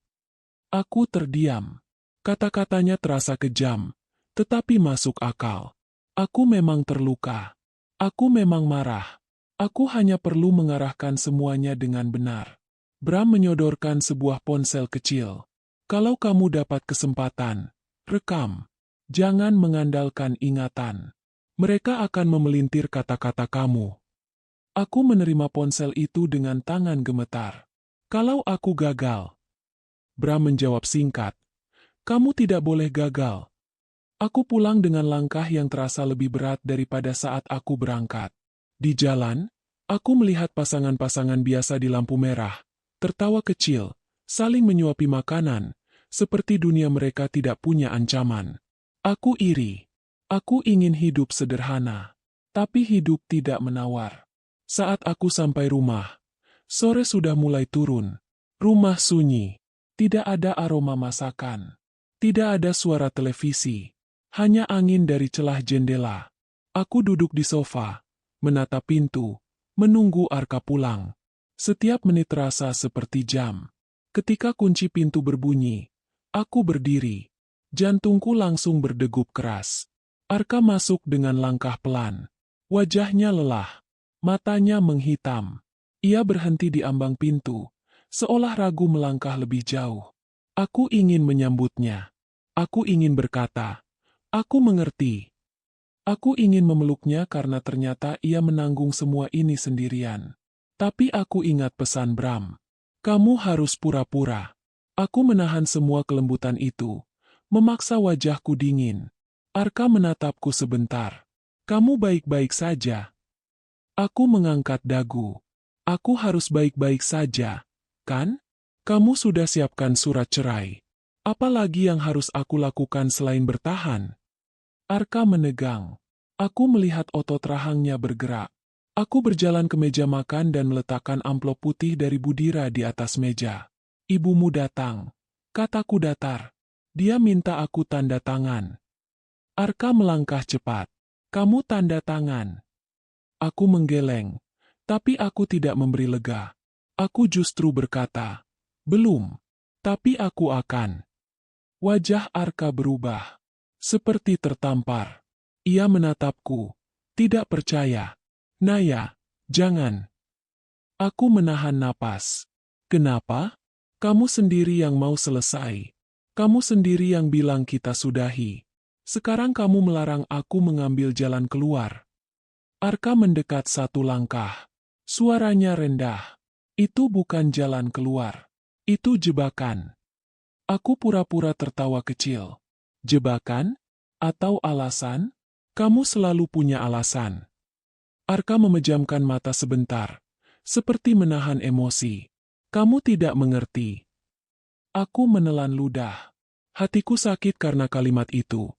Aku terdiam. Kata-katanya terasa kejam, tetapi masuk akal. Aku memang terluka. Aku memang marah. Aku hanya perlu mengarahkan semuanya dengan benar. Bram menyodorkan sebuah ponsel kecil. Kalau kamu dapat kesempatan, rekam. Jangan mengandalkan ingatan. Mereka akan memelintir kata-kata kamu. Aku menerima ponsel itu dengan tangan gemetar. Kalau aku gagal, Bram menjawab singkat, "Kamu tidak boleh gagal." Aku pulang dengan langkah yang terasa lebih berat daripada saat aku berangkat. Di jalan, aku melihat pasangan-pasangan biasa di lampu merah, tertawa kecil, saling menyuapi makanan, seperti dunia mereka tidak punya ancaman. Aku iri. Aku ingin hidup sederhana. Tapi hidup tidak menawar. Saat aku sampai rumah, sore sudah mulai turun. Rumah sunyi. Tidak ada aroma masakan. Tidak ada suara televisi. Hanya angin dari celah jendela. Aku duduk di sofa, menatap pintu, menunggu Arka pulang. Setiap menit terasa seperti jam. Ketika kunci pintu berbunyi, aku berdiri. Jantungku langsung berdegup keras. Arka masuk dengan langkah pelan. Wajahnya lelah. Matanya menghitam. Ia berhenti di ambang pintu, seolah ragu melangkah lebih jauh. Aku ingin menyambutnya. Aku ingin berkata, "Aku mengerti." Aku ingin memeluknya karena ternyata ia menanggung semua ini sendirian. Tapi aku ingat pesan Bram. "Kamu harus pura-pura." Aku menahan semua kelembutan itu, memaksa wajahku dingin. Arka menatapku sebentar. "Kamu baik-baik saja?" Aku mengangkat dagu. "Aku harus baik-baik saja, kan? Kamu sudah siapkan surat cerai. Apa lagi yang harus aku lakukan selain bertahan?" Arka menegang. Aku melihat otot rahangnya bergerak. Aku berjalan ke meja makan dan meletakkan amplop putih dari Budira di atas meja. "Ibumu datang," kataku datar. "Dia minta aku tanda tangan." Arka melangkah cepat. "Kamu tanda tangan?" Aku menggeleng, tapi aku tidak memberi lega. Aku justru berkata, "Belum, tapi aku akan." Wajah Arka berubah, seperti tertampar. Ia menatapku, tidak percaya. "Naya, jangan." Aku menahan napas. "Kenapa? Kamu sendiri yang mau selesai. Kamu sendiri yang bilang kita sudahi. Sekarang kamu melarang aku mengambil jalan keluar." Arka mendekat satu langkah. Suaranya rendah. "Itu bukan jalan keluar. Itu jebakan." Aku pura-pura tertawa kecil. "Jebakan? Atau alasan?" "Kamu selalu punya alasan." Arka memejamkan mata sebentar, seperti menahan emosi. "Kamu tidak mengerti." Aku menelan ludah. Hatiku sakit karena kalimat itu.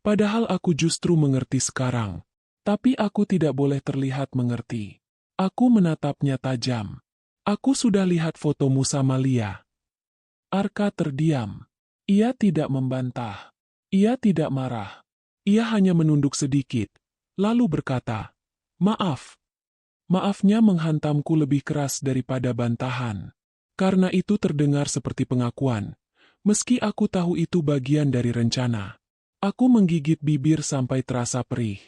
Padahal aku justru mengerti sekarang. Tapi aku tidak boleh terlihat mengerti. Aku menatapnya tajam. "Aku sudah lihat fotomu sama Lia." Arka terdiam. Ia tidak membantah. Ia tidak marah. Ia hanya menunduk sedikit, lalu berkata, "Maaf." Maafnya menghantamku lebih keras daripada bantahan. Karena itu terdengar seperti pengakuan. Meski aku tahu itu bagian dari rencana. Aku menggigit bibir sampai terasa perih.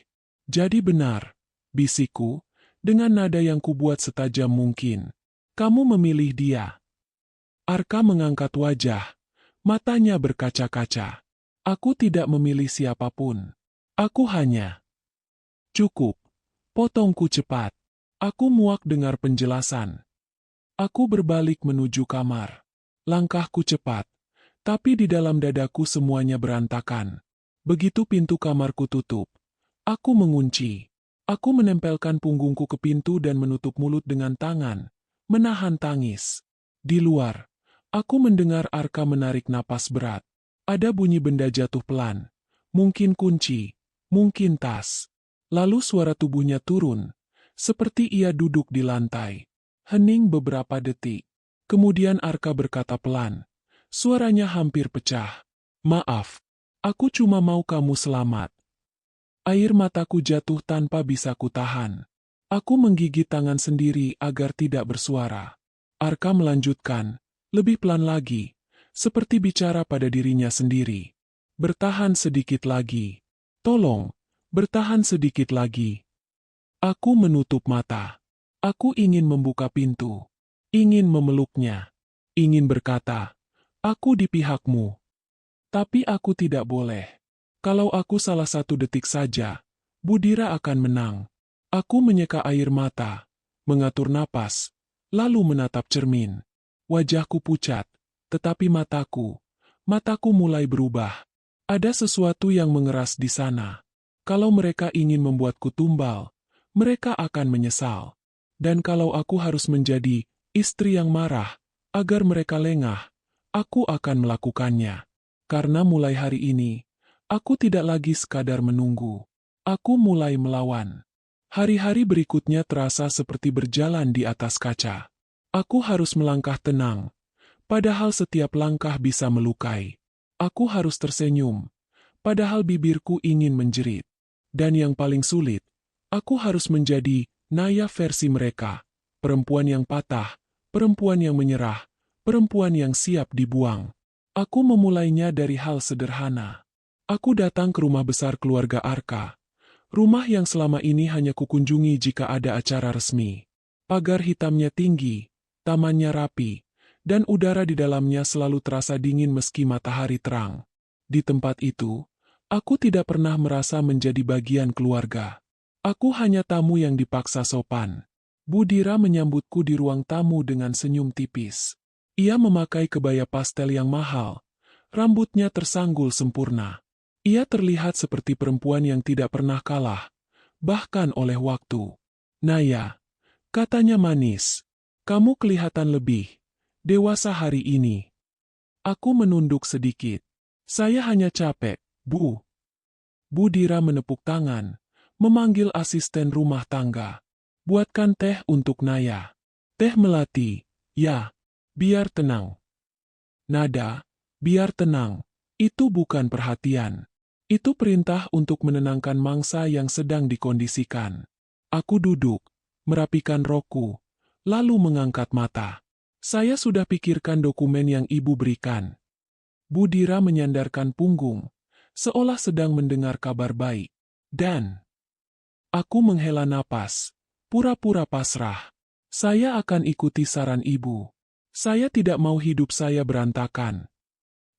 "Jadi benar," bisikku, dengan nada yang kubuat setajam mungkin. "Kamu memilih dia." Arka mengangkat wajah. Matanya berkaca-kaca. "Aku tidak memilih siapapun. Aku hanya..." "Cukup." Potongku cepat. Aku muak dengar penjelasan. Aku berbalik menuju kamar. Langkahku cepat. Tapi di dalam dadaku semuanya berantakan. Begitu pintu kamarku tutup, aku mengunci. Aku menempelkan punggungku ke pintu dan menutup mulut dengan tangan, menahan tangis. Di luar, aku mendengar Arka menarik napas berat. Ada bunyi benda jatuh pelan. Mungkin kunci, mungkin tas. Lalu suara tubuhnya turun, seperti ia duduk di lantai. Hening beberapa detik. Kemudian Arka berkata pelan. Suaranya hampir pecah. Maaf, aku cuma mau kamu selamat. Air mataku jatuh tanpa bisa kutahan. Aku menggigit tangan sendiri agar tidak bersuara. Arka melanjutkan, lebih pelan lagi, seperti bicara pada dirinya sendiri. Bertahan sedikit lagi. Tolong, bertahan sedikit lagi. Aku menutup mata. Aku ingin membuka pintu. Ingin memeluknya. Ingin berkata, aku di pihakmu. Tapi aku tidak boleh. Kalau aku salah satu detik saja, Budira akan menang. Aku menyeka air mata, mengatur napas, lalu menatap cermin. Wajahku pucat, tetapi mataku mulai berubah. Ada sesuatu yang mengeras di sana. Kalau mereka ingin membuatku tumbal, mereka akan menyesal. Dan kalau aku harus menjadi istri yang marah, agar mereka lengah, aku akan melakukannya. Karena mulai hari ini, aku tidak lagi sekadar menunggu. Aku mulai melawan. Hari-hari berikutnya terasa seperti berjalan di atas kaca. Aku harus melangkah tenang, padahal setiap langkah bisa melukai. Aku harus tersenyum, padahal bibirku ingin menjerit. Dan yang paling sulit, aku harus menjadi Naya versi mereka. Perempuan yang patah, perempuan yang menyerah, perempuan yang siap dibuang. Aku memulainya dari hal sederhana. Aku datang ke rumah besar keluarga Arka. Rumah yang selama ini hanya kukunjungi jika ada acara resmi. Pagar hitamnya tinggi, tamannya rapi, dan udara di dalamnya selalu terasa dingin meski matahari terang. Di tempat itu, aku tidak pernah merasa menjadi bagian keluarga. Aku hanya tamu yang dipaksa sopan. Budira menyambutku di ruang tamu dengan senyum tipis. Ia memakai kebaya pastel yang mahal. Rambutnya tersanggul sempurna. Ia terlihat seperti perempuan yang tidak pernah kalah, bahkan oleh waktu. Naya, katanya manis, kamu kelihatan lebih dewasa hari ini. Aku menunduk sedikit. Saya hanya capek, Bu. Budira menepuk tangan, memanggil asisten rumah tangga. Buatkan teh untuk Naya. Teh melati, ya, biar tenang. Nada, biar tenang, itu bukan perhatian. Itu perintah untuk menenangkan mangsa yang sedang dikondisikan. Aku duduk, merapikan rokku, lalu mengangkat mata. Saya sudah pikirkan dokumen yang ibu berikan. Budira menyandarkan punggung, seolah sedang mendengar kabar baik. Dan aku menghela napas, pura-pura pasrah. Saya akan ikuti saran ibu. Saya tidak mau hidup saya berantakan.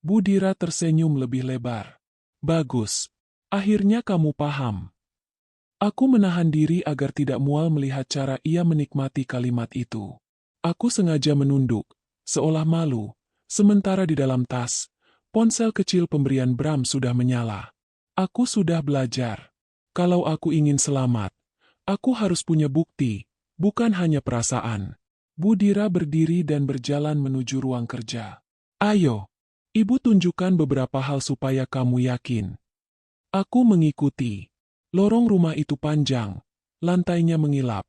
Budira tersenyum lebih lebar. Bagus, akhirnya kamu paham. Aku menahan diri agar tidak mual melihat cara ia menikmati kalimat itu. Aku sengaja menunduk, seolah malu, sementara di dalam tas, ponsel kecil pemberian Bram sudah menyala. Aku sudah belajar. Kalau aku ingin selamat, aku harus punya bukti, bukan hanya perasaan. Budira berdiri dan berjalan menuju ruang kerja. Ayo. Ibu tunjukkan beberapa hal supaya kamu yakin. Aku mengikuti. Lorong rumah itu panjang, lantainya mengilap,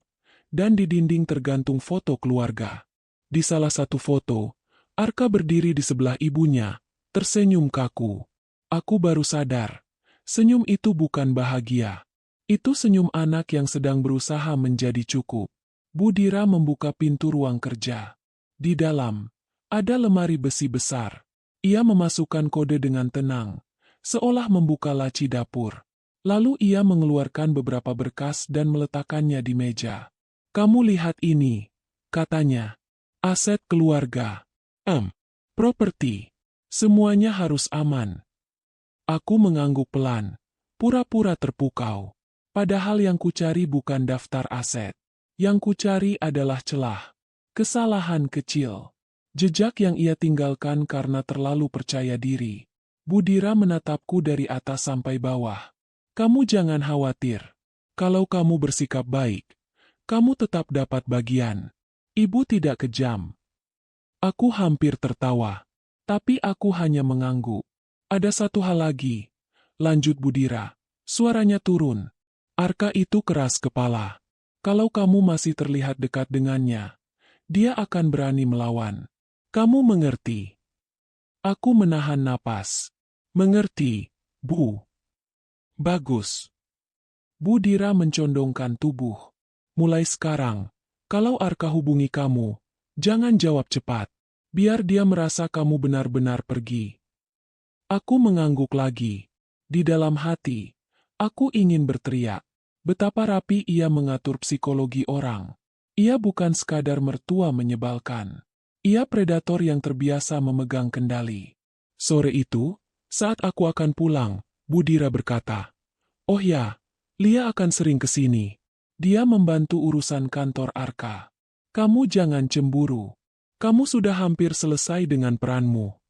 dan di dinding tergantung foto keluarga. Di salah satu foto, Arka berdiri di sebelah ibunya, tersenyum kaku. Aku baru sadar, senyum itu bukan bahagia. Itu senyum anak yang sedang berusaha menjadi cukup. Budira membuka pintu ruang kerja. Di dalam, ada lemari besi besar. Ia memasukkan kode dengan tenang, seolah membuka laci dapur. Lalu ia mengeluarkan beberapa berkas dan meletakkannya di meja. Kamu lihat ini, katanya. Aset keluarga. Properti. Semuanya harus aman. Aku mengangguk pelan, pura-pura terpukau. Padahal yang kucari bukan daftar aset. Yang kucari adalah celah. Kesalahan kecil. Jejak yang ia tinggalkan karena terlalu percaya diri. Budira menatapku dari atas sampai bawah. Kamu jangan khawatir. Kalau kamu bersikap baik, kamu tetap dapat bagian. Ibu tidak kejam. Aku hampir tertawa. Tapi aku hanya mengangguk. Ada satu hal lagi, lanjut Budira. Suaranya turun. Arka itu keras kepala. Kalau kamu masih terlihat dekat dengannya, dia akan berani melawan. Kamu mengerti? Aku menahan napas. Mengerti, Bu. Bagus. Budira mencondongkan tubuh. Mulai sekarang, kalau Arka hubungi kamu, jangan jawab cepat. Biar dia merasa kamu benar-benar pergi. Aku mengangguk lagi. Di dalam hati, aku ingin berteriak. Betapa rapi ia mengatur psikologi orang. Ia bukan sekadar mertua menyebalkan. Ia predator yang terbiasa memegang kendali. Sore itu, saat aku akan pulang, Budira berkata, "Oh ya, Lia akan sering ke sini. Dia membantu urusan kantor Arka. Kamu jangan cemburu. Kamu sudah hampir selesai dengan peranmu."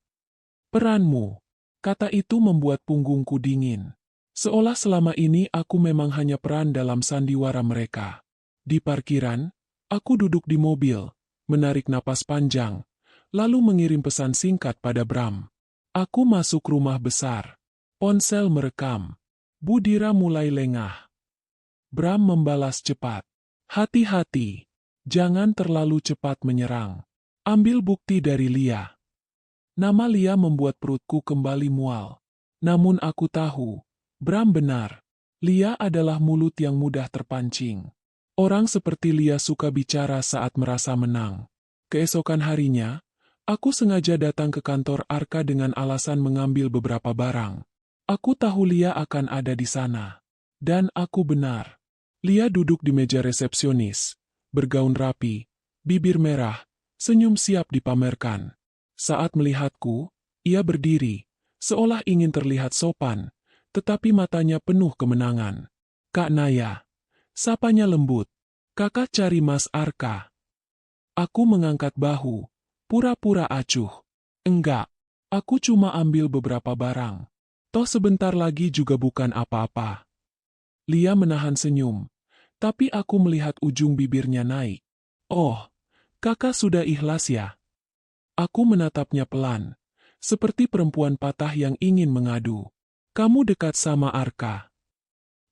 Peranmu. Kata itu membuat punggungku dingin. Seolah selama ini aku memang hanya peran dalam sandiwara mereka. Di parkiran, aku duduk di mobil, menarik napas panjang, lalu mengirim pesan singkat pada Bram. Aku masuk rumah besar. Ponsel merekam. Budira mulai lengah. Bram membalas cepat. Hati-hati. Jangan terlalu cepat menyerang. Ambil bukti dari Lia. Nama Lia membuat perutku kembali mual. Namun aku tahu, Bram benar. Lia adalah mulut yang mudah terpancing. Orang seperti Lia suka bicara saat merasa menang. Keesokan harinya, aku sengaja datang ke kantor Arka dengan alasan mengambil beberapa barang. Aku tahu Lia akan ada di sana. Dan aku benar. Lia duduk di meja resepsionis, bergaun rapi, bibir merah, senyum siap dipamerkan. Saat melihatku, ia berdiri, seolah ingin terlihat sopan, tetapi matanya penuh kemenangan. "Kak Naya," sapanya lembut. "Kakak cari Mas Arka." Aku mengangkat bahu, pura-pura acuh. "Enggak, aku cuma ambil beberapa barang. Toh sebentar lagi juga bukan apa-apa." Lia menahan senyum, tapi aku melihat ujung bibirnya naik. "Oh, kakak sudah ikhlas ya?" Aku menatapnya pelan, seperti perempuan patah yang ingin mengadu. "Kamu dekat sama Arka?"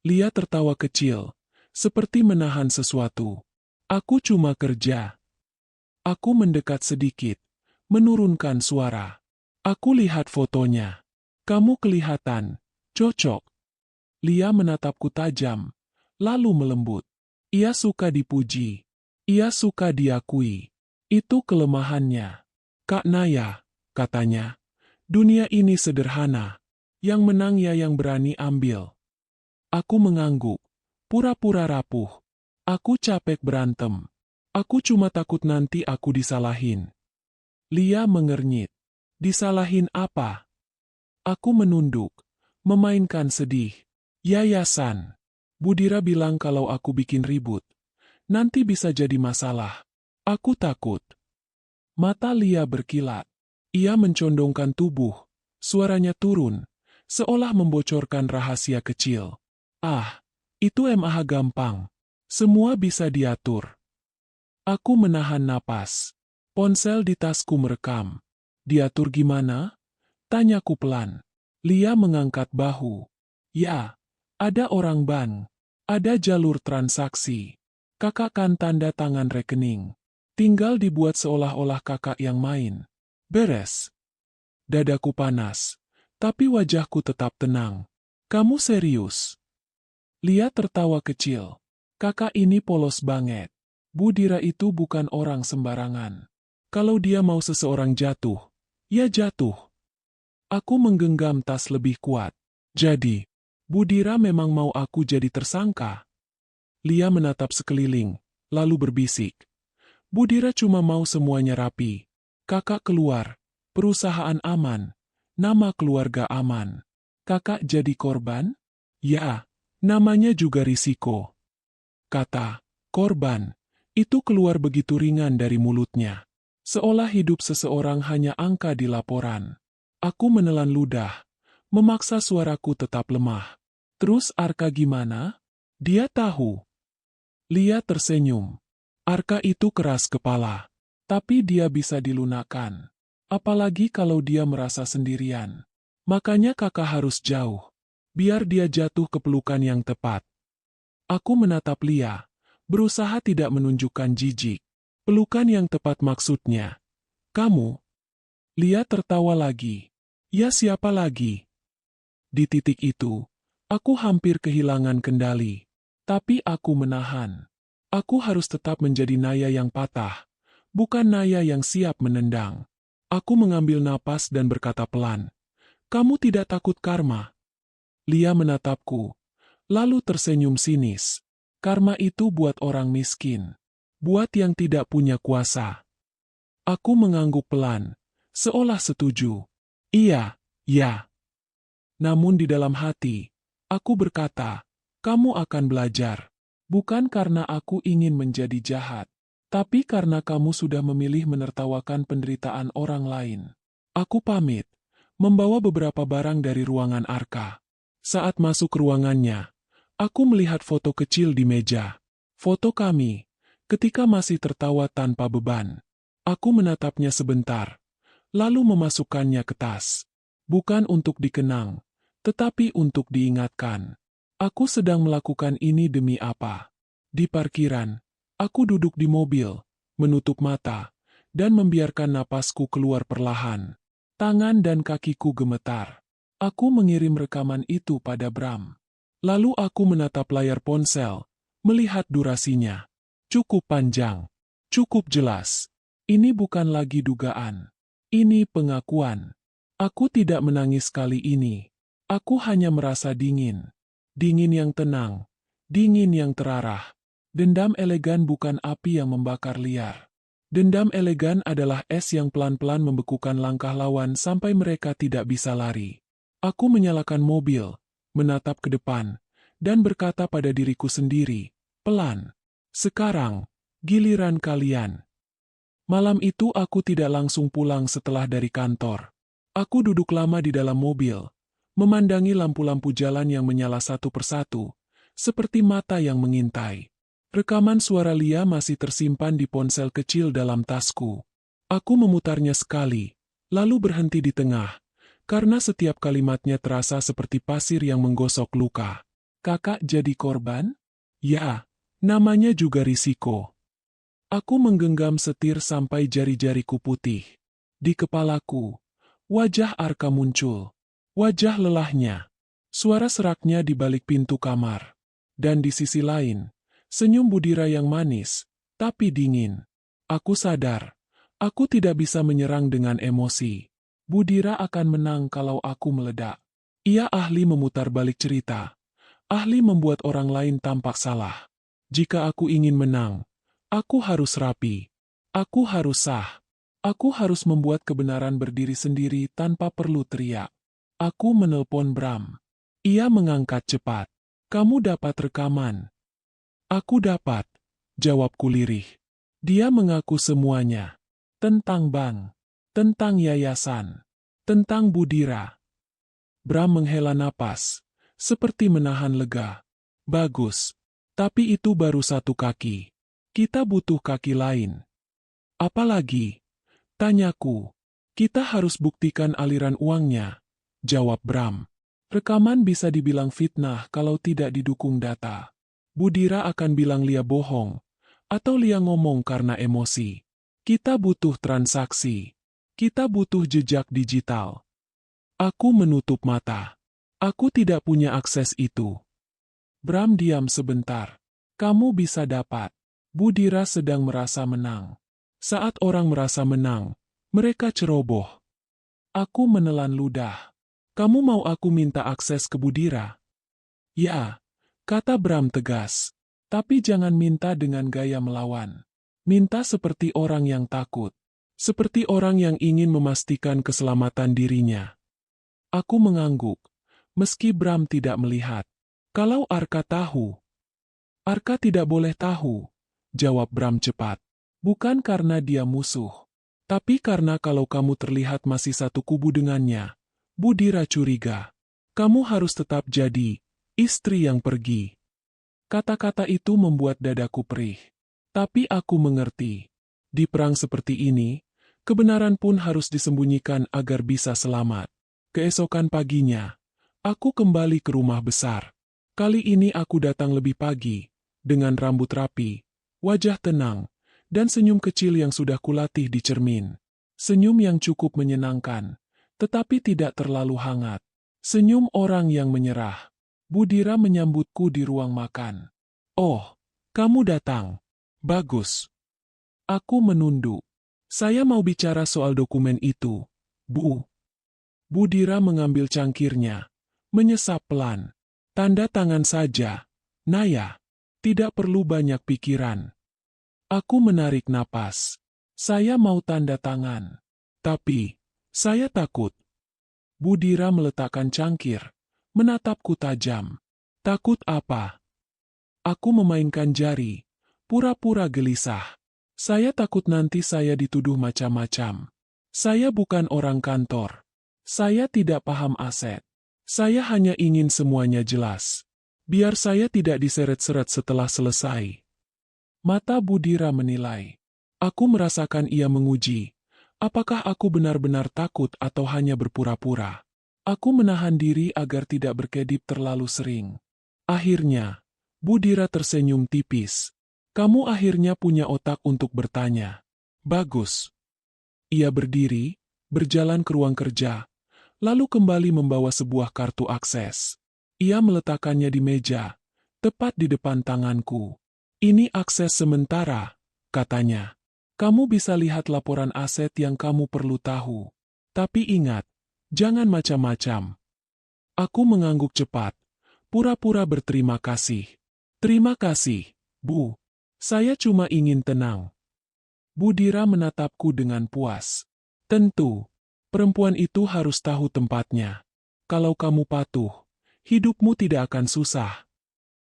Lia tertawa kecil, seperti menahan sesuatu. "Aku cuma kerja." Aku mendekat sedikit, menurunkan suara. "Aku lihat fotonya. Kamu kelihatan cocok." Lia menatapku tajam, lalu melembut. Ia suka dipuji. Ia suka diakui. Itu kelemahannya. "Kak Naya," katanya, "dunia ini sederhana. Yang menang ya yang berani ambil." Aku mengangguk, pura-pura rapuh. Aku capek berantem. Aku cuma takut nanti aku disalahin. Lia mengernyit. "Disalahin apa?" Aku menunduk, memainkan sedih. "Yayasan. Budira bilang kalau aku bikin ribut, nanti bisa jadi masalah. Aku takut." Mata Lia berkilat. Ia mencondongkan tubuh. Suaranya turun, seolah membocorkan rahasia kecil. "Ah, itu mah gampang. Semua bisa diatur." Aku menahan napas. Ponsel di tasku merekam. "Diatur gimana?" tanyaku pelan. Lia mengangkat bahu. "Ya, ada orang bank. Ada jalur transaksi. Kakak kan tanda tangan rekening. Tinggal dibuat seolah-olah kakak yang main. Beres." Dadaku panas, tapi wajahku tetap tenang. "Kamu serius?" Lia tertawa kecil. "Kakak ini polos banget. Budira itu bukan orang sembarangan. Kalau dia mau seseorang jatuh, ya jatuh." Aku menggenggam tas lebih kuat. "Jadi, Budira memang mau aku jadi tersangka?" Lia menatap sekeliling, lalu berbisik. "Budira cuma mau semuanya rapi. Kakak keluar, perusahaan aman, nama keluarga aman. Kakak jadi korban? Ya, namanya juga risiko." Kata korban itu keluar begitu ringan dari mulutnya, seolah hidup seseorang hanya angka di laporan. Aku menelan ludah, memaksa suaraku tetap lemah. "Terus Arka gimana? Dia tahu?" Lia tersenyum. "Arka itu keras kepala, tapi dia bisa dilunakkan. Apalagi kalau dia merasa sendirian. Makanya kakak harus jauh. Biar dia jatuh ke pelukan yang tepat. Aku menatap Lia, berusaha tidak menunjukkan jijik. Pelukan yang tepat maksudnya. Kamu? Lia tertawa lagi. Ya siapa lagi? Di titik itu, aku hampir kehilangan kendali. Tapi aku menahan. Aku harus tetap menjadi Naya yang patah, bukan Naya yang siap menendang. Aku mengambil napas dan berkata pelan, "Kamu tidak takut karma?" Lia menatapku, lalu tersenyum sinis. Karma itu buat orang miskin, buat yang tidak punya kuasa. Aku mengangguk pelan, seolah setuju. Iya, ya. Namun di dalam hati, aku berkata, kamu akan belajar. Bukan karena aku ingin menjadi jahat, tapi karena kamu sudah memilih menertawakan penderitaan orang lain. Aku pamit, membawa beberapa barang dari ruangan Arka. Saat masuk ruangannya, aku melihat foto kecil di meja. Foto kami, ketika masih tertawa tanpa beban. Aku menatapnya sebentar, lalu memasukkannya ke tas. Bukan untuk dikenang, tetapi untuk diingatkan. Aku sedang melakukan ini demi apa? Di parkiran, aku duduk di mobil, menutup mata, dan membiarkan napasku keluar perlahan. Tangan dan kakiku gemetar. Aku mengirim rekaman itu pada Bram. Lalu aku menatap layar ponsel, melihat durasinya. Cukup panjang, cukup jelas. Ini bukan lagi dugaan. Ini pengakuan. Aku tidak menangis kali ini. Aku hanya merasa dingin. Dingin yang tenang, dingin yang terarah. Dendam elegan bukan api yang membakar liar. Dendam elegan adalah es yang pelan-pelan membekukan langkah lawan sampai mereka tidak bisa lari. Aku menyalakan mobil, menatap ke depan, dan berkata pada diriku sendiri, pelan. Sekarang, giliran kalian. Malam itu aku tidak langsung pulang setelah dari kantor. Aku duduk lama di dalam mobil, memandangi lampu-lampu jalan yang menyala satu persatu, seperti mata yang mengintai. Rekaman suara Lia masih tersimpan di ponsel kecil dalam tasku. Aku memutarnya sekali, lalu berhenti di tengah, karena setiap kalimatnya terasa seperti pasir yang menggosok luka. Kakak jadi korban? Ya, namanya juga risiko. Aku menggenggam setir sampai jari-jariku putih. Di kepalaku, wajah Arka muncul. Wajah lelahnya, suara seraknya di balik pintu kamar. Dan di sisi lain, senyum Budira yang manis, tapi dingin. Aku sadar, aku tidak bisa menyerang dengan emosi. Budira akan menang kalau aku meledak. Ia ahli memutar balik cerita, ahli membuat orang lain tampak salah. Jika aku ingin menang, aku harus rapi. Aku harus sah. Aku harus membuat kebenaran berdiri sendiri tanpa perlu teriak. Aku menelpon Bram. Ia mengangkat cepat. Kamu dapat rekaman? Aku dapat, jawabku lirih. Dia mengaku semuanya. Tentang bank, tentang yayasan, tentang Budira. Bram menghela napas, seperti menahan lega. Bagus, tapi itu baru satu kaki. Kita butuh kaki lain. Apalagi? Tanyaku. Kita harus buktikan aliran uangnya. Jawab Bram. Rekaman bisa dibilang fitnah kalau tidak didukung data. Budira akan bilang Lia bohong, atau Lia ngomong karena emosi. Kita butuh transaksi. Kita butuh jejak digital. Aku menutup mata. Aku tidak punya akses itu. Bram diam sebentar. Kamu bisa dapat. Budira sedang merasa menang. Saat orang merasa menang, mereka ceroboh. Aku menelan ludah. Kamu mau aku minta akses ke Budira? Ya, kata Bram tegas. Tapi jangan minta dengan gaya melawan. Minta seperti orang yang takut. Seperti orang yang ingin memastikan keselamatan dirinya. Aku mengangguk, meski Bram tidak melihat. Kalau Arka tahu. Arka tidak boleh tahu, jawab Bram cepat. Bukan karena dia musuh. Tapi karena kalau kamu terlihat masih satu kubu dengannya, Budira curiga. Kamu harus tetap jadi istri yang pergi. Kata-kata itu membuat dadaku perih. Tapi aku mengerti. Di perang seperti ini, kebenaran pun harus disembunyikan agar bisa selamat. Keesokan paginya, aku kembali ke rumah besar. Kali ini aku datang lebih pagi, dengan rambut rapi, wajah tenang, dan senyum kecil yang sudah kulatih di cermin. Senyum yang cukup menyenangkan, tetapi tidak terlalu hangat. Senyum orang yang menyerah. Budira menyambutku di ruang makan. "Oh, kamu datang. Bagus." Aku menunduk. "Saya mau bicara soal dokumen itu, Bu." Budira mengambil cangkirnya, menyesap pelan. "Tanda tangan saja, Naya. Tidak perlu banyak pikiran." Aku menarik napas. Saya mau tanda tangan. Tapi, saya takut. Budira meletakkan cangkir, menatapku tajam. "Takut apa?" Aku memainkan jari, pura-pura gelisah. "Saya takut nanti saya dituduh macam-macam. Saya bukan orang kantor. Saya tidak paham aset. Saya hanya ingin semuanya jelas. Biar saya tidak diseret-seret setelah selesai." Mata Budira menilai. Aku merasakan ia menguji. Apakah aku benar-benar takut atau hanya berpura-pura? Aku menahan diri agar tidak berkedip terlalu sering. Akhirnya, Budira tersenyum tipis. "Kamu akhirnya punya otak untuk bertanya. Bagus." Ia berdiri, berjalan ke ruang kerja, lalu kembali membawa sebuah kartu akses. Ia meletakkannya di meja, tepat di depan tanganku. "Ini akses sementara," katanya. "Kamu bisa lihat laporan aset yang kamu perlu tahu. Tapi ingat, jangan macam-macam." Aku mengangguk cepat, pura-pura berterima kasih. "Terima kasih, Bu. Saya cuma ingin tenang." Budira menatapku dengan puas. "Tentu, perempuan itu harus tahu tempatnya. Kalau kamu patuh, hidupmu tidak akan susah."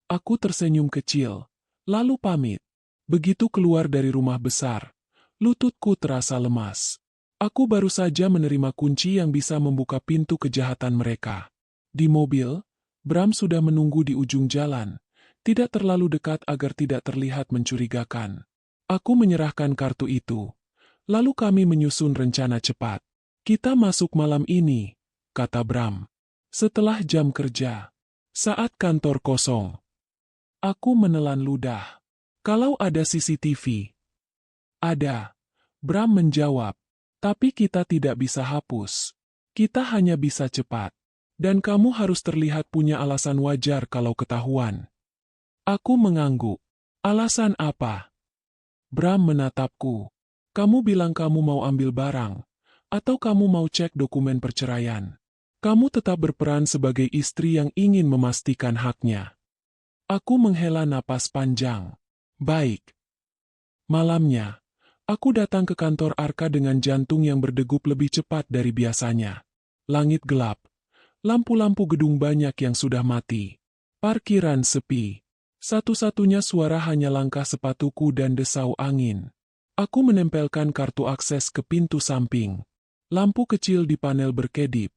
Aku tersenyum kecil, lalu pamit. Begitu keluar dari rumah besar, lututku terasa lemas. Aku baru saja menerima kunci yang bisa membuka pintu kejahatan mereka. Di mobil, Bram sudah menunggu di ujung jalan, tidak terlalu dekat agar tidak terlihat mencurigakan. Aku menyerahkan kartu itu. Lalu kami menyusun rencana cepat. "Kita masuk malam ini," kata Bram. "Setelah jam kerja. Saat kantor kosong." Aku menelan ludah. "Kalau ada CCTV?" "Ada," Bram menjawab. "Tapi kita tidak bisa hapus. Kita hanya bisa cepat. Dan kamu harus terlihat punya alasan wajar kalau ketahuan." Aku mengangguk. "Alasan apa?" Bram menatapku. "Kamu bilang kamu mau ambil barang. Atau kamu mau cek dokumen perceraian. Kamu tetap berperan sebagai istri yang ingin memastikan haknya." Aku menghela napas panjang. "Baik." Malamnya, aku datang ke kantor Arka dengan jantung yang berdegup lebih cepat dari biasanya. Langit gelap. Lampu-lampu gedung banyak yang sudah mati. Parkiran sepi. Satu-satunya suara hanya langkah sepatuku dan desau angin. Aku menempelkan kartu akses ke pintu samping. Lampu kecil di panel berkedip.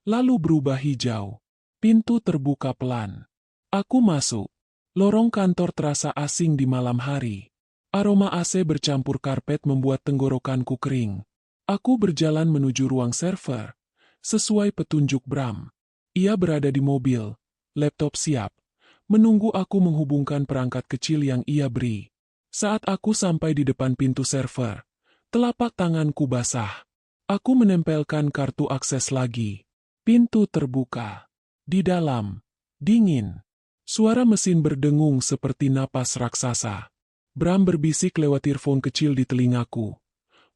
Lalu berubah hijau. Pintu terbuka pelan. Aku masuk. Lorong kantor terasa asing di malam hari. Aroma AC bercampur karpet membuat tenggorokanku kering. Aku berjalan menuju ruang server. Sesuai petunjuk Bram. Ia berada di mobil, laptop siap, menunggu aku menghubungkan perangkat kecil yang ia beri. Saat aku sampai di depan pintu server, telapak tanganku basah. Aku menempelkan kartu akses lagi. Pintu terbuka. Di dalam, dingin. Suara mesin berdengung seperti napas raksasa. Bram berbisik lewat earphone kecil di telingaku.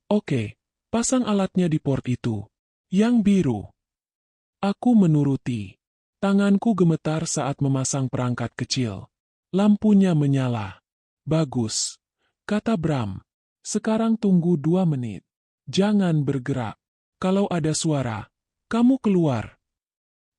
"Oke, pasang alatnya di port itu. Yang biru." Aku menuruti. Tanganku gemetar saat memasang perangkat kecil. Lampunya menyala. "Bagus," kata Bram. "Sekarang tunggu 2 menit. Jangan bergerak. Kalau ada suara, kamu keluar."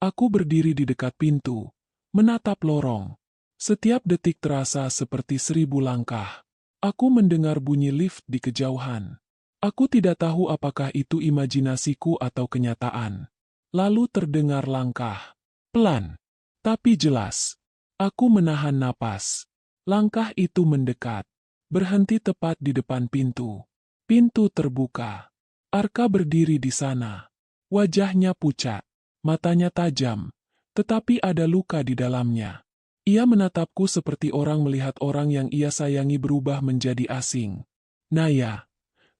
Aku berdiri di dekat pintu, menatap lorong. Setiap detik terasa seperti 1000 langkah. Aku mendengar bunyi lift di kejauhan. Aku tidak tahu apakah itu imajinasiku atau kenyataan. Lalu terdengar langkah. Pelan, tapi jelas. Aku menahan napas. Langkah itu mendekat. Berhenti tepat di depan pintu. Pintu terbuka. Arka berdiri di sana. Wajahnya pucat, matanya tajam, tetapi ada luka di dalamnya. Ia menatapku seperti orang melihat orang yang ia sayangi berubah menjadi asing. Naya,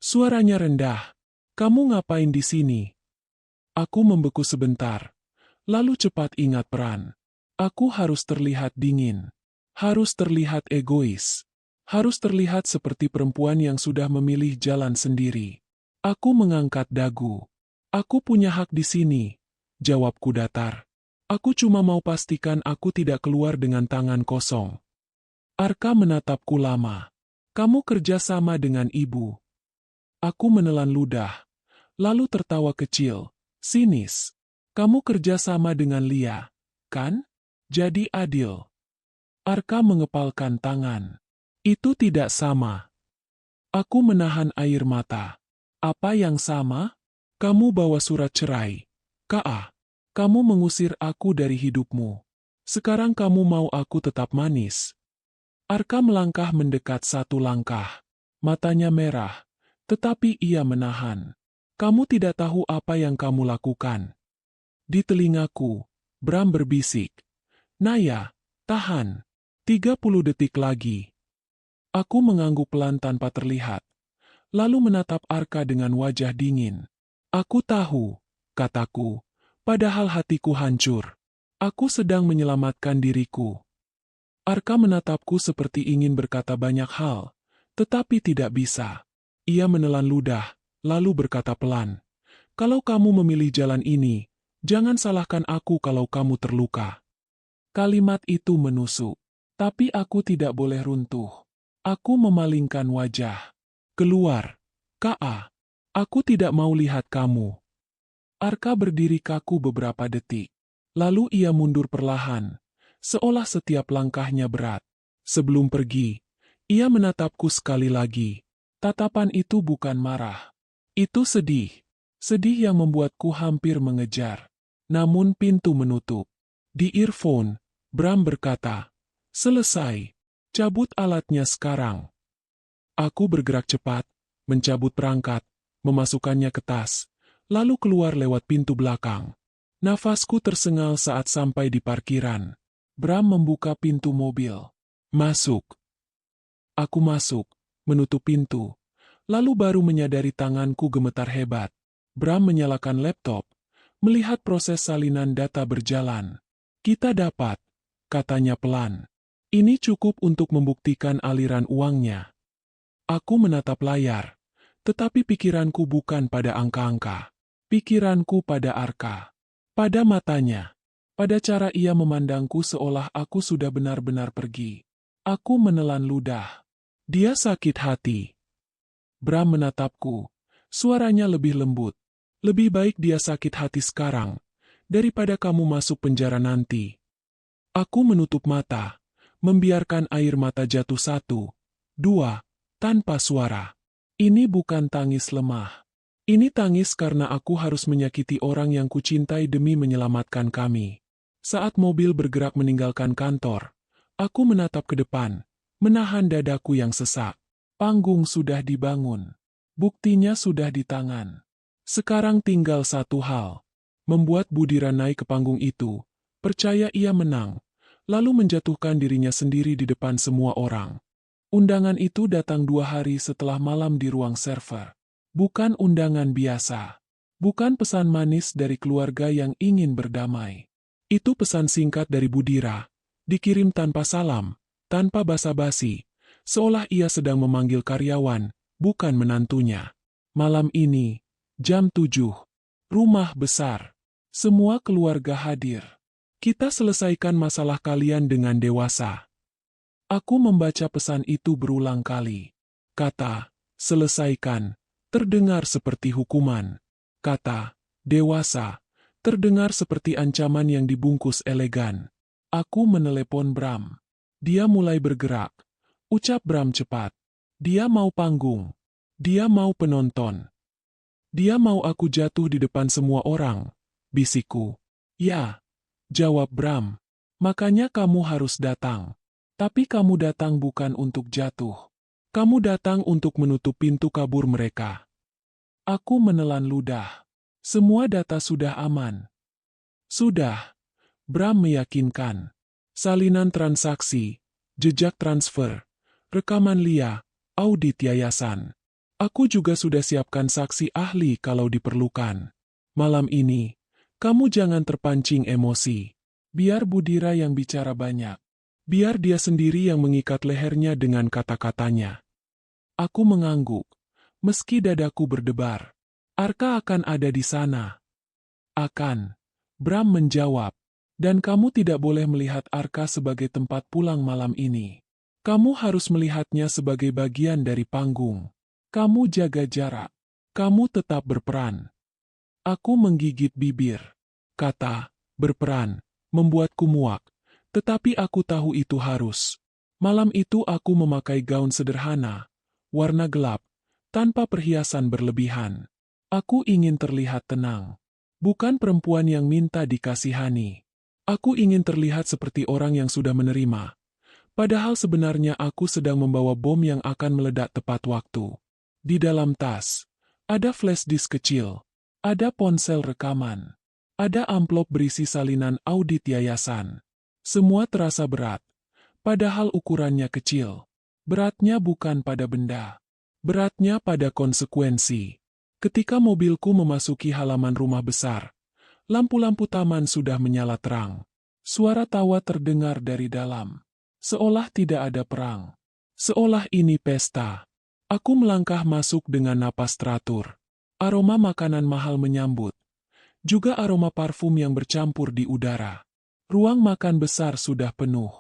suaranya rendah. Kamu ngapain di sini? Aku membeku sebentar, lalu cepat ingat peran. Aku harus terlihat dingin, harus terlihat egois, harus terlihat seperti perempuan yang sudah memilih jalan sendiri. Aku mengangkat dagu. Aku punya hak di sini, jawabku datar. Aku cuma mau pastikan aku tidak keluar dengan tangan kosong. Arka menatapku lama. Kamu kerja sama dengan ibu. Aku menelan ludah, lalu tertawa kecil, sinis. Kamu kerja sama dengan Lia, kan? Jadi adil. Arka mengepalkan tangan. Itu tidak sama. Aku menahan air mata. Apa yang sama? Kamu bawa surat cerai. Ka, kamu mengusir aku dari hidupmu. Sekarang kamu mau aku tetap manis. Arka melangkah mendekat satu langkah. Matanya merah, tetapi ia menahan. Kamu tidak tahu apa yang kamu lakukan. Di telingaku, Bram berbisik. Naya, tahan. 30 detik lagi. Aku mengangguk pelan tanpa terlihat. Lalu menatap Arka dengan wajah dingin. Aku tahu, kataku, padahal hatiku hancur. Aku sedang menyelamatkan diriku. Arka menatapku seperti ingin berkata banyak hal, tetapi tidak bisa. Ia menelan ludah, lalu berkata pelan, kalau kamu memilih jalan ini, jangan salahkan aku kalau kamu terluka. Kalimat itu menusuk, tapi aku tidak boleh runtuh. Aku memalingkan wajah. Keluar, Ka. Aku tidak mau lihat kamu. Arka berdiri kaku beberapa detik. Lalu ia mundur perlahan, seolah setiap langkahnya berat. Sebelum pergi, ia menatapku sekali lagi. Tatapan itu bukan marah. Itu sedih. Sedih yang membuatku hampir mengejar. Namun pintu menutup. Di earphone, Bram berkata, selesai. Cabut alatnya sekarang. Aku bergerak cepat, mencabut perangkat, memasukkannya ke tas, lalu keluar lewat pintu belakang. Nafasku tersengal saat sampai di parkiran. Bram membuka pintu mobil. Masuk. Aku masuk, menutup pintu, lalu baru menyadari tanganku gemetar hebat. Bram menyalakan laptop, melihat proses salinan data berjalan. Kita dapat, katanya pelan. Ini cukup untuk membuktikan aliran uangnya. Aku menatap layar, tetapi pikiranku bukan pada angka-angka. Pikiranku pada Arka. Pada matanya. Pada cara ia memandangku seolah aku sudah benar-benar pergi. Aku menelan ludah. Dia sakit hati. Bram menatapku. Suaranya lebih lembut. Lebih baik dia sakit hati sekarang, daripada kamu masuk penjara nanti. Aku menutup mata, membiarkan air mata jatuh 1, 2, tanpa suara. Ini bukan tangis lemah. Ini tangis karena aku harus menyakiti orang yang kucintai demi menyelamatkan kami. Saat mobil bergerak meninggalkan kantor, aku menatap ke depan, menahan dadaku yang sesak. Panggung sudah dibangun. Buktinya sudah di tangan. Sekarang tinggal satu hal. Membuat Budira naik ke panggung itu, percaya ia menang, lalu menjatuhkan dirinya sendiri di depan semua orang. Undangan itu datang 2 hari setelah malam di ruang server. Bukan undangan biasa. Bukan pesan manis dari keluarga yang ingin berdamai. Itu pesan singkat dari Budira, dikirim tanpa salam, tanpa basa-basi, seolah ia sedang memanggil karyawan, bukan menantunya. Malam ini, jam 7, rumah besar. Semua keluarga hadir. Kita selesaikan masalah kalian dengan dewasa. Aku membaca pesan itu berulang kali. Kata, selesaikan, terdengar seperti hukuman. Kata, dewasa, terdengar seperti ancaman yang dibungkus elegan. Aku menelepon Bram. Dia mulai bergerak. Ucap Bram cepat. Dia mau panggung. Dia mau penonton. Dia mau aku jatuh di depan semua orang. Bisikku. Ya, jawab Bram. Makanya kamu harus datang. Tapi kamu datang bukan untuk jatuh. Kamu datang untuk menutup pintu kabur mereka. Aku menelan ludah. Semua data sudah aman. Sudah. Bram meyakinkan. Salinan transaksi, jejak transfer, rekaman Lia, audit yayasan. Aku juga sudah siapkan saksi ahli kalau diperlukan. Malam ini, kamu jangan terpancing emosi. Biar Budira yang bicara banyak. Biar dia sendiri yang mengikat lehernya dengan kata-katanya. Aku mengangguk. Meski dadaku berdebar. Arka akan ada di sana. Akan. Bram menjawab. Dan kamu tidak boleh melihat Arka sebagai tempat pulang malam ini. Kamu harus melihatnya sebagai bagian dari panggung. Kamu jaga jarak. Kamu tetap berperan. Aku menggigit bibir. Kata, berperan, membuatku muak. Tetapi aku tahu itu harus. Malam itu aku memakai gaun sederhana, warna gelap, tanpa perhiasan berlebihan. Aku ingin terlihat tenang. Bukan perempuan yang minta dikasihani. Aku ingin terlihat seperti orang yang sudah menerima. Padahal sebenarnya aku sedang membawa bom yang akan meledak tepat waktu. Di dalam tas, ada flash disk kecil, ada ponsel rekaman, ada amplop berisi salinan audit yayasan. Semua terasa berat, padahal ukurannya kecil. Beratnya bukan pada benda, beratnya pada konsekuensi. Ketika mobilku memasuki halaman rumah besar, lampu-lampu taman sudah menyala terang. Suara tawa terdengar dari dalam. Seolah tidak ada perang. Seolah ini pesta. Aku melangkah masuk dengan napas teratur. Aroma makanan mahal menyambut. Juga aroma parfum yang bercampur di udara. Ruang makan besar sudah penuh.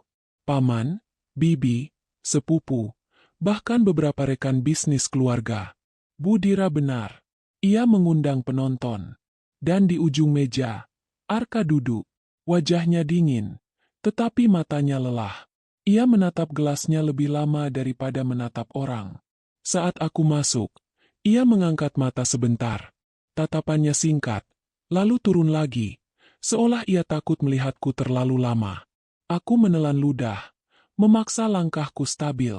Paman, bibi, sepupu, bahkan beberapa rekan bisnis keluarga. Budira benar. Ia mengundang penonton. Dan di ujung meja, Arka duduk. Wajahnya dingin, tetapi matanya lelah. Ia menatap gelasnya lebih lama daripada menatap orang. Saat aku masuk, ia mengangkat mata sebentar. Tatapannya singkat, lalu turun lagi, seolah ia takut melihatku terlalu lama. Aku menelan ludah, memaksa langkahku stabil.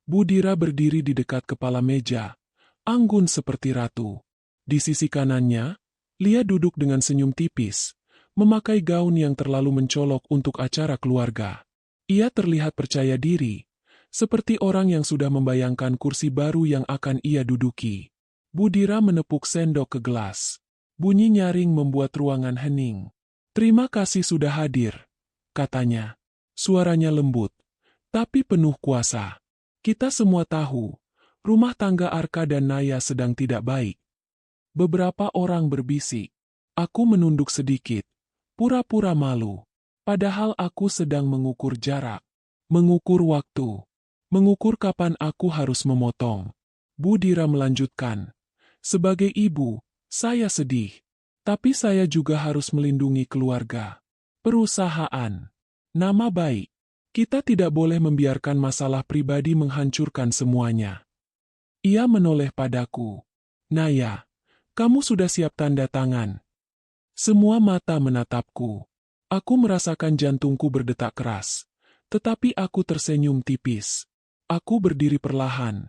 Budira berdiri di dekat kepala meja, anggun seperti ratu. Di sisi kanannya, Lia duduk dengan senyum tipis, memakai gaun yang terlalu mencolok untuk acara keluarga. Ia terlihat percaya diri, seperti orang yang sudah membayangkan kursi baru yang akan ia duduki. Budira menepuk sendok ke gelas. Bunyi nyaring membuat ruangan hening. "Terima kasih sudah hadir," katanya. Suaranya lembut, tapi penuh kuasa. Kita semua tahu, rumah tangga Arka dan Naya sedang tidak baik. Beberapa orang berbisik. Aku menunduk sedikit, pura-pura malu. Padahal aku sedang mengukur jarak, mengukur waktu, mengukur kapan aku harus memotong. Budira melanjutkan, sebagai ibu, saya sedih. Tapi saya juga harus melindungi keluarga, perusahaan, nama baik. Kita tidak boleh membiarkan masalah pribadi menghancurkan semuanya. Ia menoleh padaku. Naya, kamu sudah siap tanda tangan? Semua mata menatapku. Aku merasakan jantungku berdetak keras. Tetapi aku tersenyum tipis. Aku berdiri perlahan,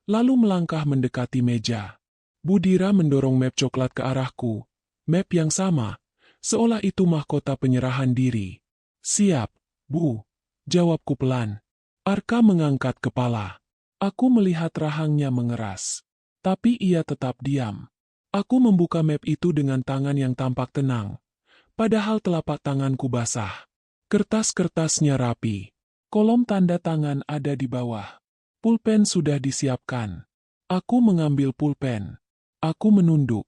lalu melangkah mendekati meja. Budira mendorong map coklat ke arahku. Map yang sama, seolah itu mahkota penyerahan diri. Siap, Bu, jawabku pelan. Arka mengangkat kepala. Aku melihat rahangnya mengeras. Tapi ia tetap diam. Aku membuka map itu dengan tangan yang tampak tenang. Padahal telapak tanganku basah. Kertas-kertasnya rapi. Kolom tanda tangan ada di bawah. Pulpen sudah disiapkan. Aku mengambil pulpen. Aku menunduk,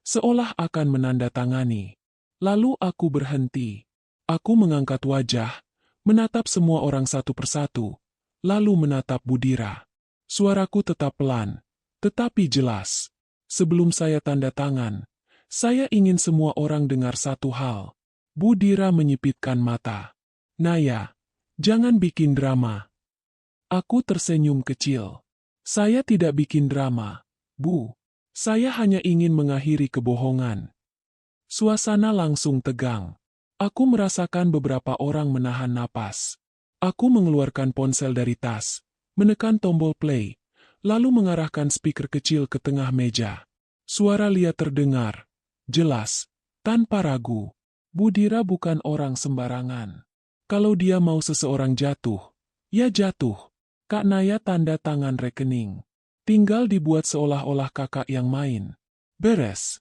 seolah akan menandatangani. Lalu aku berhenti. Aku mengangkat wajah, menatap semua orang satu persatu, lalu menatap Budira. Suaraku tetap pelan, tetapi jelas. Sebelum saya tanda tangan, saya ingin semua orang dengar satu hal. Budira menyipitkan mata. Naya, jangan bikin drama. Aku tersenyum kecil. Saya tidak bikin drama, Bu. Saya hanya ingin mengakhiri kebohongan. Suasana langsung tegang. Aku merasakan beberapa orang menahan napas. Aku mengeluarkan ponsel dari tas, menekan tombol play, lalu mengarahkan speaker kecil ke tengah meja. Suara Lia terdengar. jelas, tanpa ragu. Budira bukan orang sembarangan. Kalau dia mau seseorang jatuh, ya jatuh. Kak Naya tanda tangan rekening. Tinggal dibuat seolah-olah kakak yang main. Beres.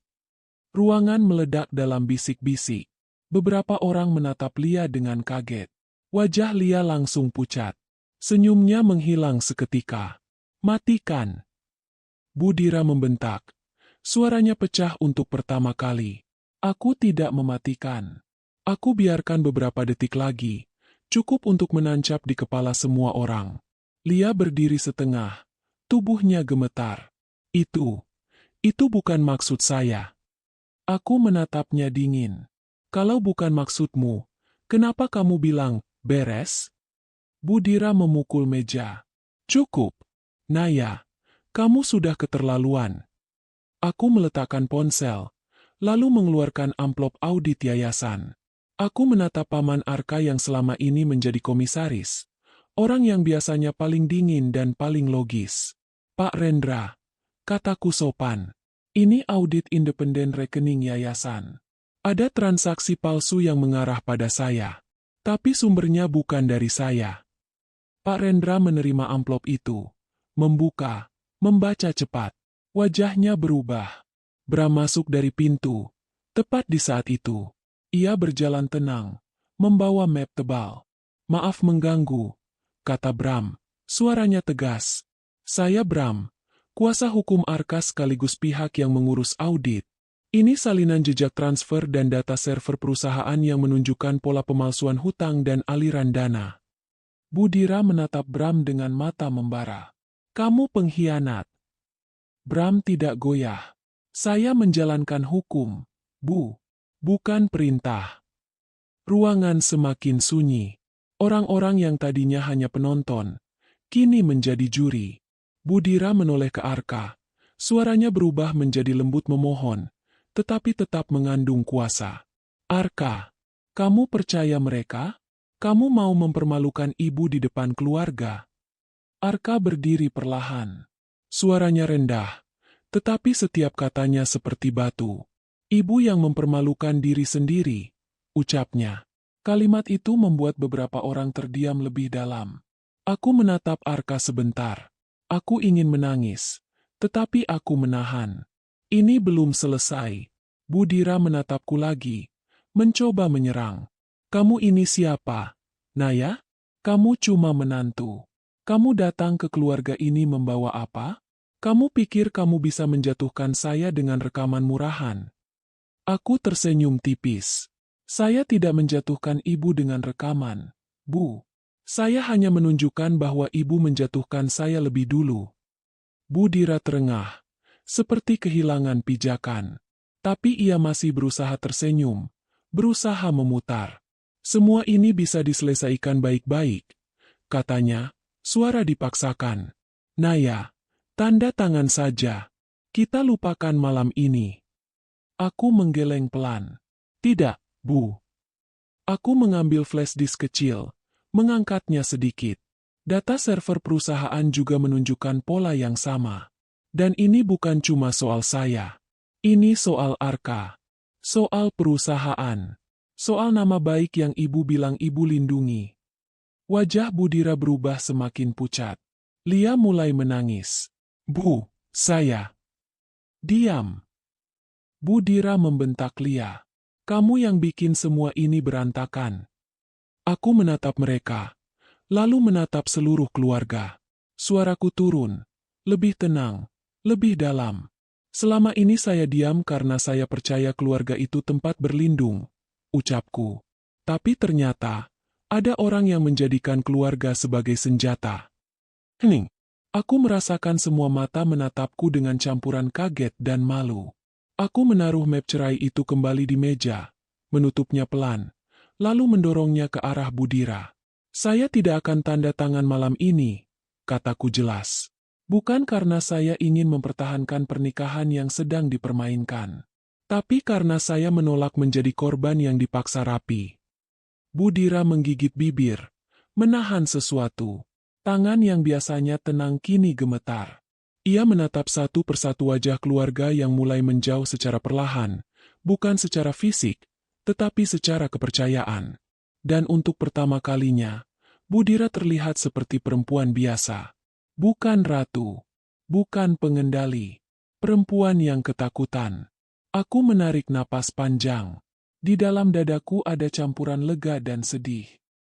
Ruangan meledak dalam bisik-bisik. Beberapa orang menatap Lia dengan kaget. Wajah Lia langsung pucat. Senyumnya menghilang seketika. Matikan. Budira membentak. Suaranya pecah untuk pertama kali. Aku tidak mematikan. Aku biarkan beberapa detik lagi. Cukup untuk menancap di kepala semua orang. Lia berdiri setengah. Tubuhnya gemetar. Itu bukan maksud saya. Aku menatapnya dingin. Kalau bukan maksudmu, kenapa kamu bilang, beres? Budira memukul meja. Cukup. Naya, kamu sudah keterlaluan. Aku meletakkan ponsel, lalu mengeluarkan amplop audit yayasan. Aku menatap Paman Arka yang selama ini menjadi komisaris. Orang yang biasanya paling dingin dan paling logis. Pak Rendra, kataku sopan. Ini audit independen rekening yayasan. Ada transaksi palsu yang mengarah pada saya. Tapi sumbernya bukan dari saya. Pak Rendra menerima amplop itu. Membuka, membaca cepat. Wajahnya berubah. Bram masuk dari pintu. Tepat di saat itu. Ia berjalan tenang. Membawa map tebal. Maaf mengganggu, kata Bram. Suaranya tegas. Saya Bram. Kuasa hukum Arka sekaligus pihak yang mengurus audit. Ini salinan jejak transfer dan data server perusahaan yang menunjukkan pola pemalsuan hutang dan aliran dana. Budira menatap Bram dengan mata membara. Kamu pengkhianat. Bram tidak goyah. Saya menjalankan hukum, Bu. Bukan perintah. Ruangan semakin sunyi. Orang-orang yang tadinya hanya penonton, kini menjadi juri. Budira menoleh ke Arka. Suaranya berubah menjadi lembut memohon, tetapi tetap mengandung kuasa. Arka, kamu percaya mereka? Kamu mau mempermalukan ibu di depan keluarga? Arka berdiri perlahan. Suaranya rendah, tetapi setiap katanya seperti batu. Ibu yang mempermalukan diri sendiri, ucapnya. Kalimat itu membuat beberapa orang terdiam lebih dalam. Aku menatap Arka sebentar. Aku ingin menangis, tetapi aku menahan. Ini belum selesai. Budira menatapku lagi, mencoba menyerang. Kamu ini siapa? Naya? Kamu cuma menantu. Kamu datang ke keluarga ini membawa apa? Kamu pikir kamu bisa menjatuhkan saya dengan rekaman murahan? Aku tersenyum tipis. Saya tidak menjatuhkan ibu dengan rekaman, Bu. Saya hanya menunjukkan bahwa ibu menjatuhkan saya lebih dulu. Budira terengah, seperti kehilangan pijakan. Tapi ia masih berusaha tersenyum, berusaha memutar. Semua ini bisa diselesaikan baik-baik, katanya, suara dipaksakan. Naya, tanda tangan saja. Kita lupakan malam ini. Aku menggeleng pelan. Tidak, Bu. Aku mengambil flash disk kecil, mengangkatnya sedikit. Data server perusahaan juga menunjukkan pola yang sama. Dan ini bukan cuma soal saya. Ini soal Arka. Soal perusahaan. Soal nama baik yang ibu bilang ibu lindungi. Wajah Budira berubah semakin pucat. Lia mulai menangis. Bu, saya. Diam. Budira membentak Lia. Kamu yang bikin semua ini berantakan. Aku menatap mereka, lalu menatap seluruh keluarga. Suaraku turun, lebih tenang, lebih dalam. Selama ini saya diam karena saya percaya keluarga itu tempat berlindung, ucapku. Tapi ternyata, ada orang yang menjadikan keluarga sebagai senjata. Hening. Aku merasakan semua mata menatapku dengan campuran kaget dan malu. Aku menaruh map cerai itu kembali di meja, menutupnya pelan, lalu mendorongnya ke arah Budira. Saya tidak akan tanda tangan malam ini, kataku jelas. Bukan karena saya ingin mempertahankan pernikahan yang sedang dipermainkan, tapi karena saya menolak menjadi korban yang dipaksa rapi. Budira menggigit bibir, menahan sesuatu. Tangan yang biasanya tenang kini gemetar. Ia menatap satu persatu wajah keluarga yang mulai menjauh secara perlahan, Bukan secara fisik, tetapi secara kepercayaan. Dan untuk pertama kalinya, Budira terlihat seperti perempuan biasa. Bukan ratu. Bukan pengendali. Perempuan yang ketakutan. Aku menarik napas panjang. Di dalam dadaku ada campuran lega dan sedih.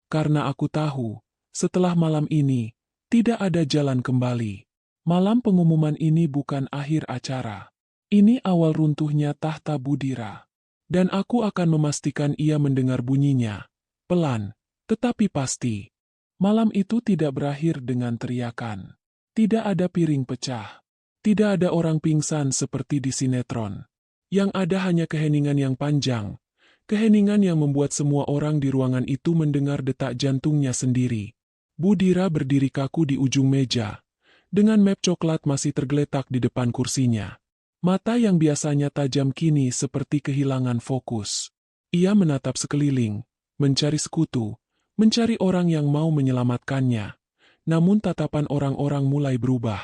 Karena aku tahu, setelah malam ini, tidak ada jalan kembali. Malam pengumuman ini bukan akhir acara. Ini awal runtuhnya tahta Budira. Dan aku akan memastikan ia mendengar bunyinya. Pelan, tetapi pasti. Malam itu tidak berakhir dengan teriakan. Tidak ada piring pecah. Tidak ada orang pingsan seperti di sinetron. Yang ada hanya keheningan yang panjang. Keheningan yang membuat semua orang di ruangan itu mendengar detak jantungnya sendiri. Budira berdiri kaku di ujung meja. Dengan map coklat masih tergeletak di depan kursinya. Mata yang biasanya tajam kini seperti kehilangan fokus. Ia menatap sekeliling, mencari sekutu, mencari orang yang mau menyelamatkannya. Namun tatapan orang-orang mulai berubah.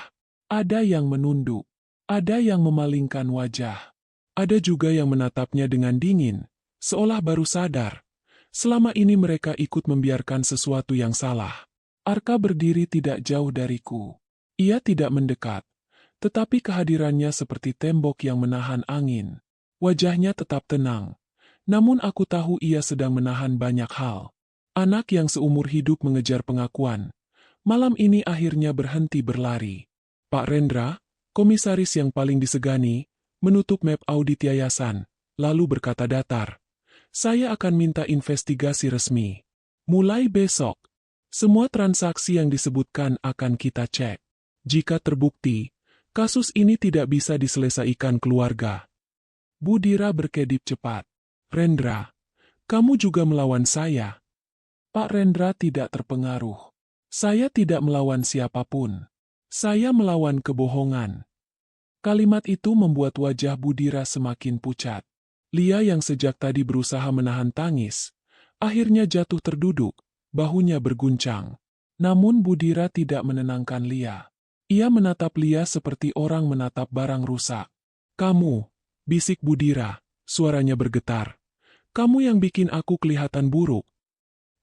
Ada yang menunduk, ada yang memalingkan wajah. Ada juga yang menatapnya dengan dingin, seolah baru sadar. Selama ini mereka ikut membiarkan sesuatu yang salah. Arka berdiri tidak jauh dariku. Ia tidak mendekat. Tetapi kehadirannya seperti tembok yang menahan angin. Wajahnya tetap tenang. Namun aku tahu ia sedang menahan banyak hal. Anak yang seumur hidup mengejar pengakuan. Malam ini akhirnya berhenti berlari. Pak Rendra, komisaris yang paling disegani, menutup map audit yayasan, lalu berkata datar. Saya akan minta investigasi resmi. Mulai besok, semua transaksi yang disebutkan akan kita cek. Jika terbukti, kasus ini tidak bisa diselesaikan keluarga. Budira berkedip cepat. Rendra, kamu juga melawan saya. Pak Rendra tidak terpengaruh. Saya tidak melawan siapapun. Saya melawan kebohongan. Kalimat itu membuat wajah Budira semakin pucat. Lia yang sejak tadi berusaha menahan tangis, akhirnya jatuh terduduk, bahunya berguncang. Namun Budira tidak menenangkan Lia. Ia menatap Lia seperti orang menatap barang rusak. Kamu, bisik Budira, suaranya bergetar. Kamu yang bikin aku kelihatan buruk.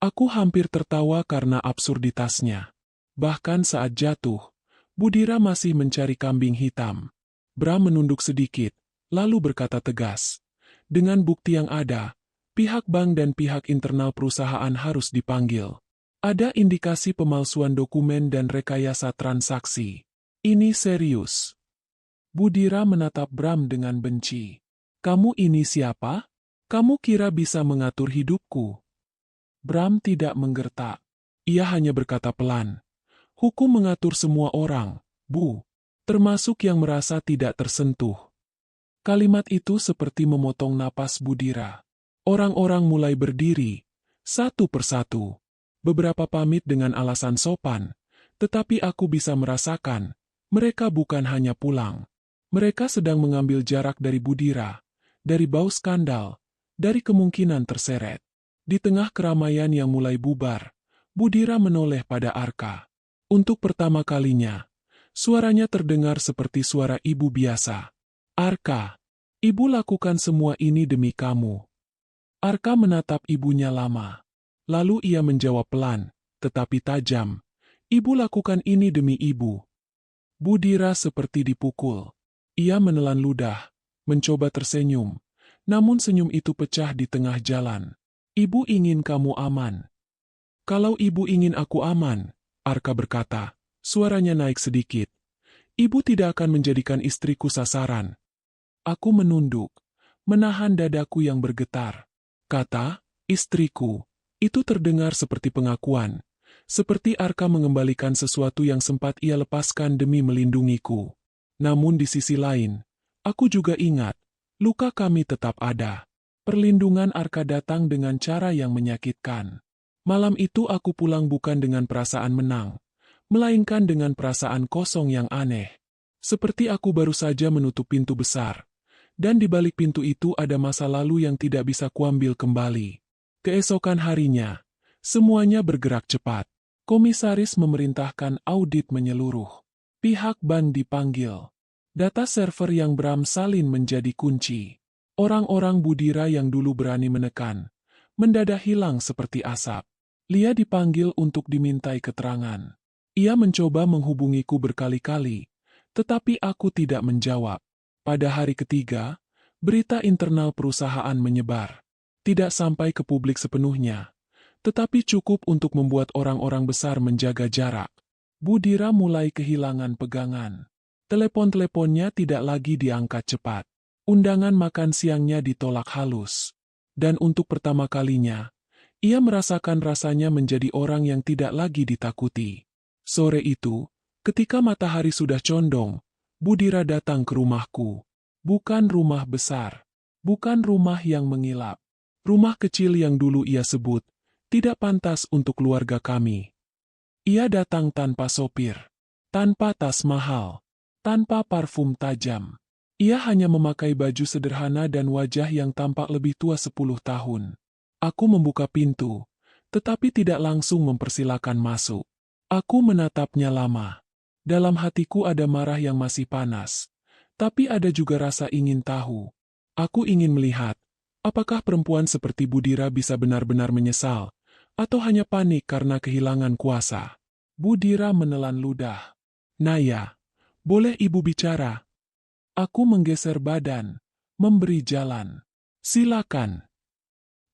Aku hampir tertawa karena absurditasnya. Bahkan saat jatuh, Budira masih mencari kambing hitam. Bram menunduk sedikit, lalu berkata tegas. Dengan bukti yang ada, pihak bank dan pihak internal perusahaan harus dipanggil. Ada indikasi pemalsuan dokumen dan rekayasa transaksi. Ini serius. Budira menatap Bram dengan benci. Kamu ini siapa? Kamu kira bisa mengatur hidupku? Bram tidak menggertak. Ia hanya berkata pelan. Hukum mengatur semua orang, Bu. Termasuk yang merasa tidak tersentuh. Kalimat itu seperti memotong napas Budira. Orang-orang mulai berdiri, satu persatu. Beberapa pamit dengan alasan sopan, tetapi aku bisa merasakan, mereka bukan hanya pulang. Mereka sedang mengambil jarak dari Budira, dari bau skandal, dari kemungkinan terseret. Di tengah keramaian yang mulai bubar, Budira menoleh pada Arka. Untuk pertama kalinya, suaranya terdengar seperti suara ibu biasa. Arka, ibu lakukan semua ini demi kamu. Arka menatap ibunya lama. Lalu ia menjawab pelan, tetapi tajam. Ibu lakukan ini demi ibu. Budira seperti dipukul. Ia menelan ludah, mencoba tersenyum. Namun senyum itu pecah di tengah jalan. Ibu ingin kamu aman. Kalau ibu ingin aku aman, Arka berkata, suaranya naik sedikit. Ibu tidak akan menjadikan istriku sasaran. Aku menunduk, menahan dadaku yang bergetar. Kata, istriku. Itu terdengar seperti pengakuan, seperti Arka mengembalikan sesuatu yang sempat ia lepaskan demi melindungiku. Namun di sisi lain, aku juga ingat, luka kami tetap ada. Perlindungan Arka datang dengan cara yang menyakitkan. Malam itu aku pulang bukan dengan perasaan menang, melainkan dengan perasaan kosong yang aneh. Seperti aku baru saja menutup pintu besar, dan di balik pintu itu ada masa lalu yang tidak bisa kuambil kembali. Keesokan harinya, semuanya bergerak cepat. Komisaris memerintahkan audit menyeluruh. Pihak bank dipanggil. Data server yang Bram salin menjadi kunci. Orang-orang Budira yang dulu berani menekan, mendadak hilang seperti asap. Lia dipanggil untuk dimintai keterangan. Ia mencoba menghubungiku berkali-kali, tetapi aku tidak menjawab. Pada hari ketiga, berita internal perusahaan menyebar. Tidak sampai ke publik sepenuhnya, tetapi cukup untuk membuat orang-orang besar menjaga jarak. Budira mulai kehilangan pegangan. Telepon-teleponnya tidak lagi diangkat cepat. Undangan makan siangnya ditolak halus. Dan untuk pertama kalinya, ia merasakan rasanya menjadi orang yang tidak lagi ditakuti. Sore itu, ketika matahari sudah condong, Budira datang ke rumahku. Bukan rumah besar, bukan rumah yang mengilap. Rumah kecil yang dulu ia sebut, tidak pantas untuk keluarga kami. Ia datang tanpa sopir, tanpa tas mahal, tanpa parfum tajam. Ia hanya memakai baju sederhana dan wajah yang tampak lebih tua 10 tahun. Aku membuka pintu, tetapi tidak langsung mempersilakan masuk. Aku menatapnya lama. Dalam hatiku ada marah yang masih panas, tapi ada juga rasa ingin tahu. Aku ingin melihat, apakah perempuan seperti Budira bisa benar-benar menyesal, atau hanya panik karena kehilangan kuasa. Budira menelan ludah. Naya, boleh ibu bicara? Aku menggeser badan, memberi jalan. Silakan.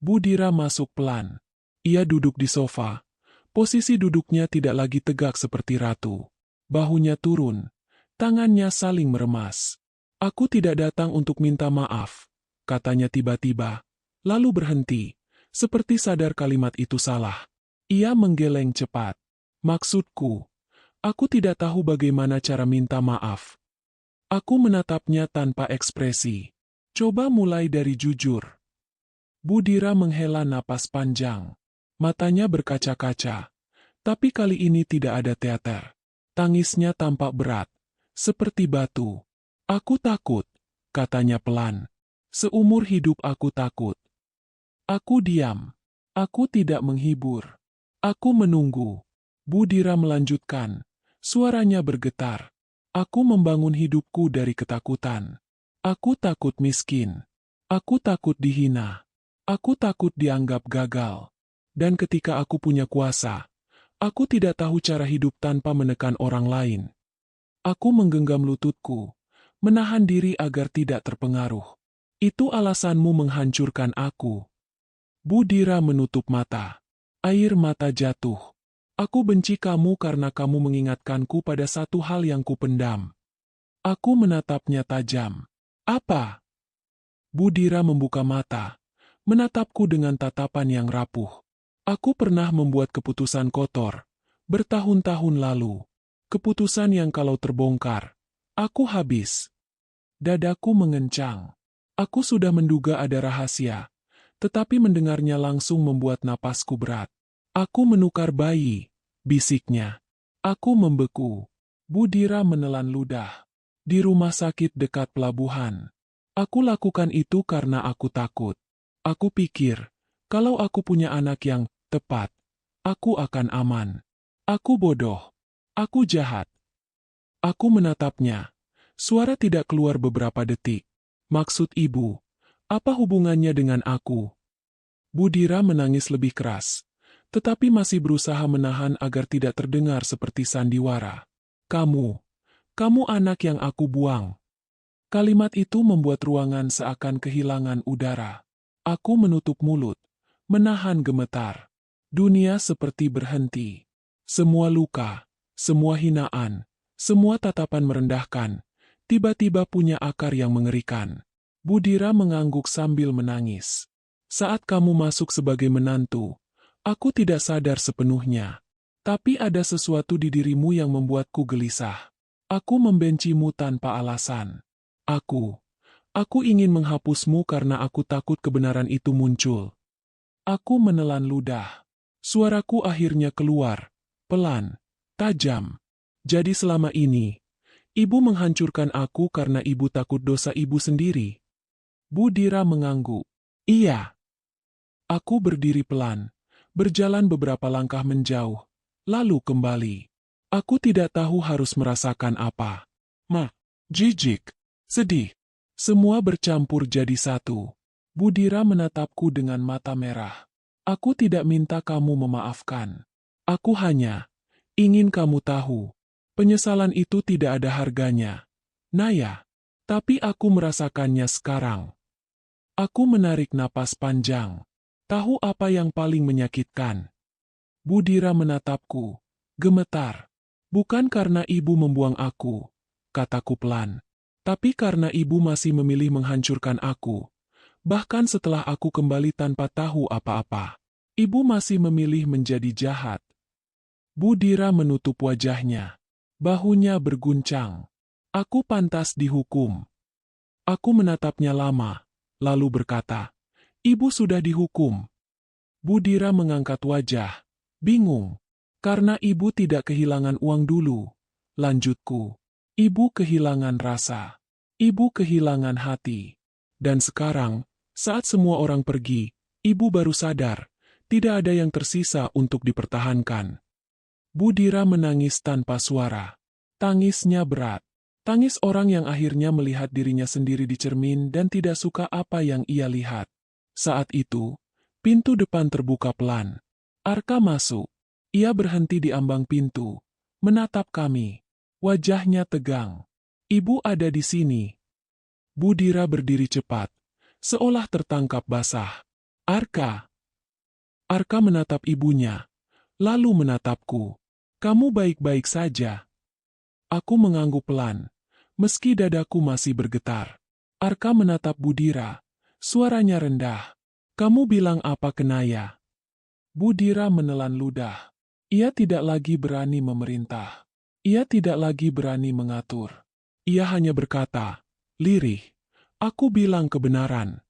Budira masuk pelan. Ia duduk di sofa. Posisi duduknya tidak lagi tegak seperti ratu. Bahunya turun. Tangannya saling meremas. Aku tidak datang untuk minta maaf, katanya tiba-tiba. Lalu berhenti, seperti sadar kalimat itu salah. Ia menggeleng cepat. Maksudku, aku tidak tahu bagaimana cara minta maaf. Aku menatapnya tanpa ekspresi. Coba mulai dari jujur. Budira menghela napas panjang. Matanya berkaca-kaca. Tapi kali ini tidak ada teater. Tangisnya tampak berat. Seperti batu. Aku takut, katanya pelan. Seumur hidup aku takut. Aku diam. Aku tidak menghibur. Aku menunggu. Budira melanjutkan. Suaranya bergetar. Aku membangun hidupku dari ketakutan. Aku takut miskin. Aku takut dihina. Aku takut dianggap gagal. Dan ketika aku punya kuasa, aku tidak tahu cara hidup tanpa menekan orang lain. Aku menggenggam lututku, menahan diri agar tidak terpengaruh. Itu alasanmu menghancurkan aku. Budira menutup mata. Air mata jatuh. Aku benci kamu karena kamu mengingatkanku pada satu hal yang kupendam. Aku menatapnya tajam. Apa? Budira membuka mata, menatapku dengan tatapan yang rapuh. Aku pernah membuat keputusan kotor, bertahun-tahun lalu. Keputusan yang kalau terbongkar, aku habis. Dadaku mengencang. Aku sudah menduga ada rahasia, tetapi mendengarnya langsung membuat napasku berat. Aku menukar bayi, bisiknya. Aku membeku. Budira menelan ludah. Di rumah sakit dekat pelabuhan. Aku lakukan itu karena aku takut. Aku pikir, kalau aku punya anak yang tepat, aku akan aman. Aku bodoh. Aku jahat. Aku menatapnya. Suara tidak keluar beberapa detik. Maksud ibu, apa hubungannya dengan aku? Budira menangis lebih keras, tetapi masih berusaha menahan agar tidak terdengar seperti sandiwara. Kamu anak yang aku buang. Kalimat itu membuat ruangan seakan kehilangan udara. Aku menutup mulut, menahan gemetar. Dunia seperti berhenti. Semua luka, semua hinaan, semua tatapan merendahkan, tiba-tiba punya akar yang mengerikan. Budira mengangguk sambil menangis. Saat kamu masuk sebagai menantu, aku tidak sadar sepenuhnya. Tapi ada sesuatu di dirimu yang membuatku gelisah. Aku membencimu tanpa alasan. Aku ingin menghapusmu karena aku takut kebenaran itu muncul. Aku menelan ludah. Suaraku akhirnya keluar, pelan, tajam. Jadi selama ini, ibu menghancurkan aku karena ibu takut dosa ibu sendiri. Budira mengangguk. Iya. Aku berdiri pelan, berjalan beberapa langkah menjauh, lalu kembali. Aku tidak tahu harus merasakan apa. Jijik, sedih, Semua bercampur jadi satu. Budira menatapku dengan mata merah. Aku tidak minta kamu memaafkan. Aku hanya ingin kamu tahu. Penyesalan itu tidak ada harganya, Naya. Tapi aku merasakannya sekarang. Aku menarik napas panjang. Tahu apa yang paling menyakitkan? Budira menatapku, gemetar. Bukan karena ibu membuang aku, kataku pelan. Tapi karena ibu masih memilih menghancurkan aku. Bahkan setelah aku kembali tanpa tahu apa-apa. Ibu masih memilih menjadi jahat. Budira menutup wajahnya. Bahunya berguncang. Aku pantas dihukum. Aku menatapnya lama, lalu berkata, Ibu sudah dihukum. Budira mengangkat wajah, bingung. Karena ibu tidak kehilangan uang dulu. Lanjutku. Ibu kehilangan rasa. Ibu kehilangan hati. Dan sekarang, saat semua orang pergi, ibu baru sadar, tidak ada yang tersisa untuk dipertahankan. Budira menangis tanpa suara. Tangisnya berat. Tangis orang yang akhirnya melihat dirinya sendiri di cermin dan tidak suka apa yang ia lihat. Saat itu, pintu depan terbuka pelan. Arka masuk. Ia berhenti di ambang pintu, menatap kami. Wajahnya tegang. Ibu ada di sini. Budira berdiri cepat, seolah tertangkap basah. Arka. Arka menatap ibunya, lalu menatapku. Kamu baik-baik saja. Aku mengangguk pelan. Meski dadaku masih bergetar. Arka menatap Budira. Suaranya rendah. Kamu bilang apa ke Naya? Budira menelan ludah. Ia tidak lagi berani memerintah. Ia tidak lagi berani mengatur. Ia hanya berkata, lirih. Aku bilang kebenaran.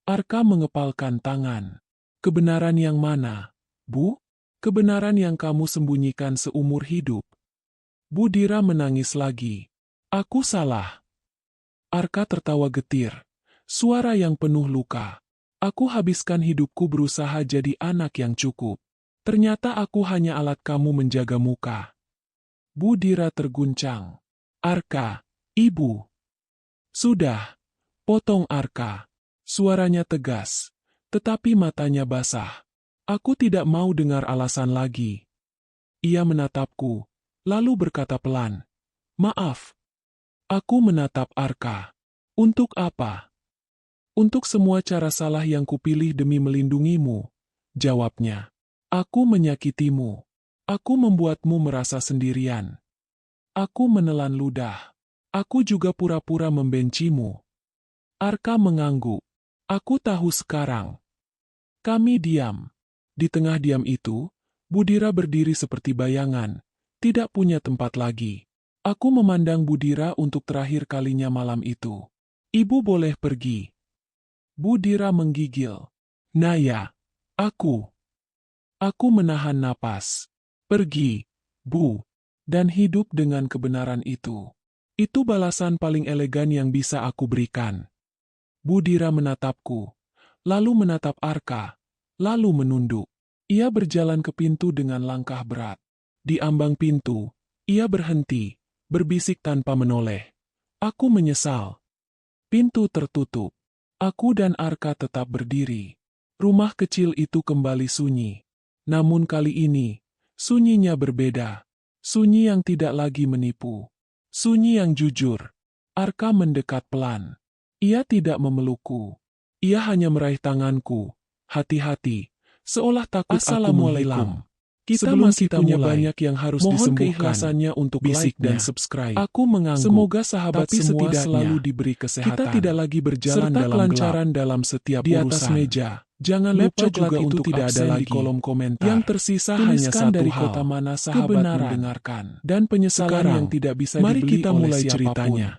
Arka mengepalkan tangan. Kebenaran yang mana, Bu? Kebenaran yang kamu sembunyikan seumur hidup. Budira menangis lagi. Aku salah. Arka tertawa getir. Suara yang penuh luka. Aku habiskan hidupku berusaha jadi anak yang cukup. Ternyata aku hanya alat kamu menjaga muka. Budira terguncang. Arka, ibu. Sudah. Potong Arka. Suaranya tegas. Tetapi matanya basah. Aku tidak mau dengar alasan lagi. Ia menatapku. Lalu berkata pelan. Maaf. Aku menatap Arka. Untuk apa? Untuk semua cara salah yang kupilih demi melindungimu. Jawabnya. Aku menyakitimu. Aku membuatmu merasa sendirian. Aku menelan ludah. Aku juga pura-pura membencimu. Arka mengangguk. Aku tahu sekarang. Kami diam. Di tengah diam itu, Budira berdiri seperti bayangan. Tidak punya tempat lagi. Aku memandang Budira untuk terakhir kalinya malam itu. Ibu boleh pergi. Budira menggigil. Naya, aku menahan napas. Pergi, Bu, dan hidup dengan kebenaran itu. Itu balasan paling elegan yang bisa aku berikan. Budira menatapku, lalu menatap Arka, lalu menunduk. Ia berjalan ke pintu dengan langkah berat. Di ambang pintu, ia berhenti. Berbisik tanpa menoleh. Aku menyesal. Pintu tertutup. Aku dan Arka tetap berdiri. Rumah kecil itu kembali sunyi. Namun kali ini, sunyinya berbeda. Sunyi yang tidak lagi menipu. Sunyi yang jujur. Arka mendekat pelan. Ia tidak memelukku. Ia hanya meraih tanganku. Hati-hati. Seolah takut aku menghilang. Kita masih punya banyak yang harus disembuhkan. Mohon keikhlasannya untuk like dan subscribe. Aku mengangguk. Semoga sahabat semua selalu diberi kesehatan. Kita tidak lagi berjalan dalam kelancaran dalam setiap di atas urusan. Meja. Jangan lupa juga untuk tidak ada lagi di kolom komentar. Yang tersisa hanya satu dari kota mana sahabat mendengarkan. Dan penyesalan yang tidak bisa dibeli oleh siapapun. Mari kita mulai ceritanya.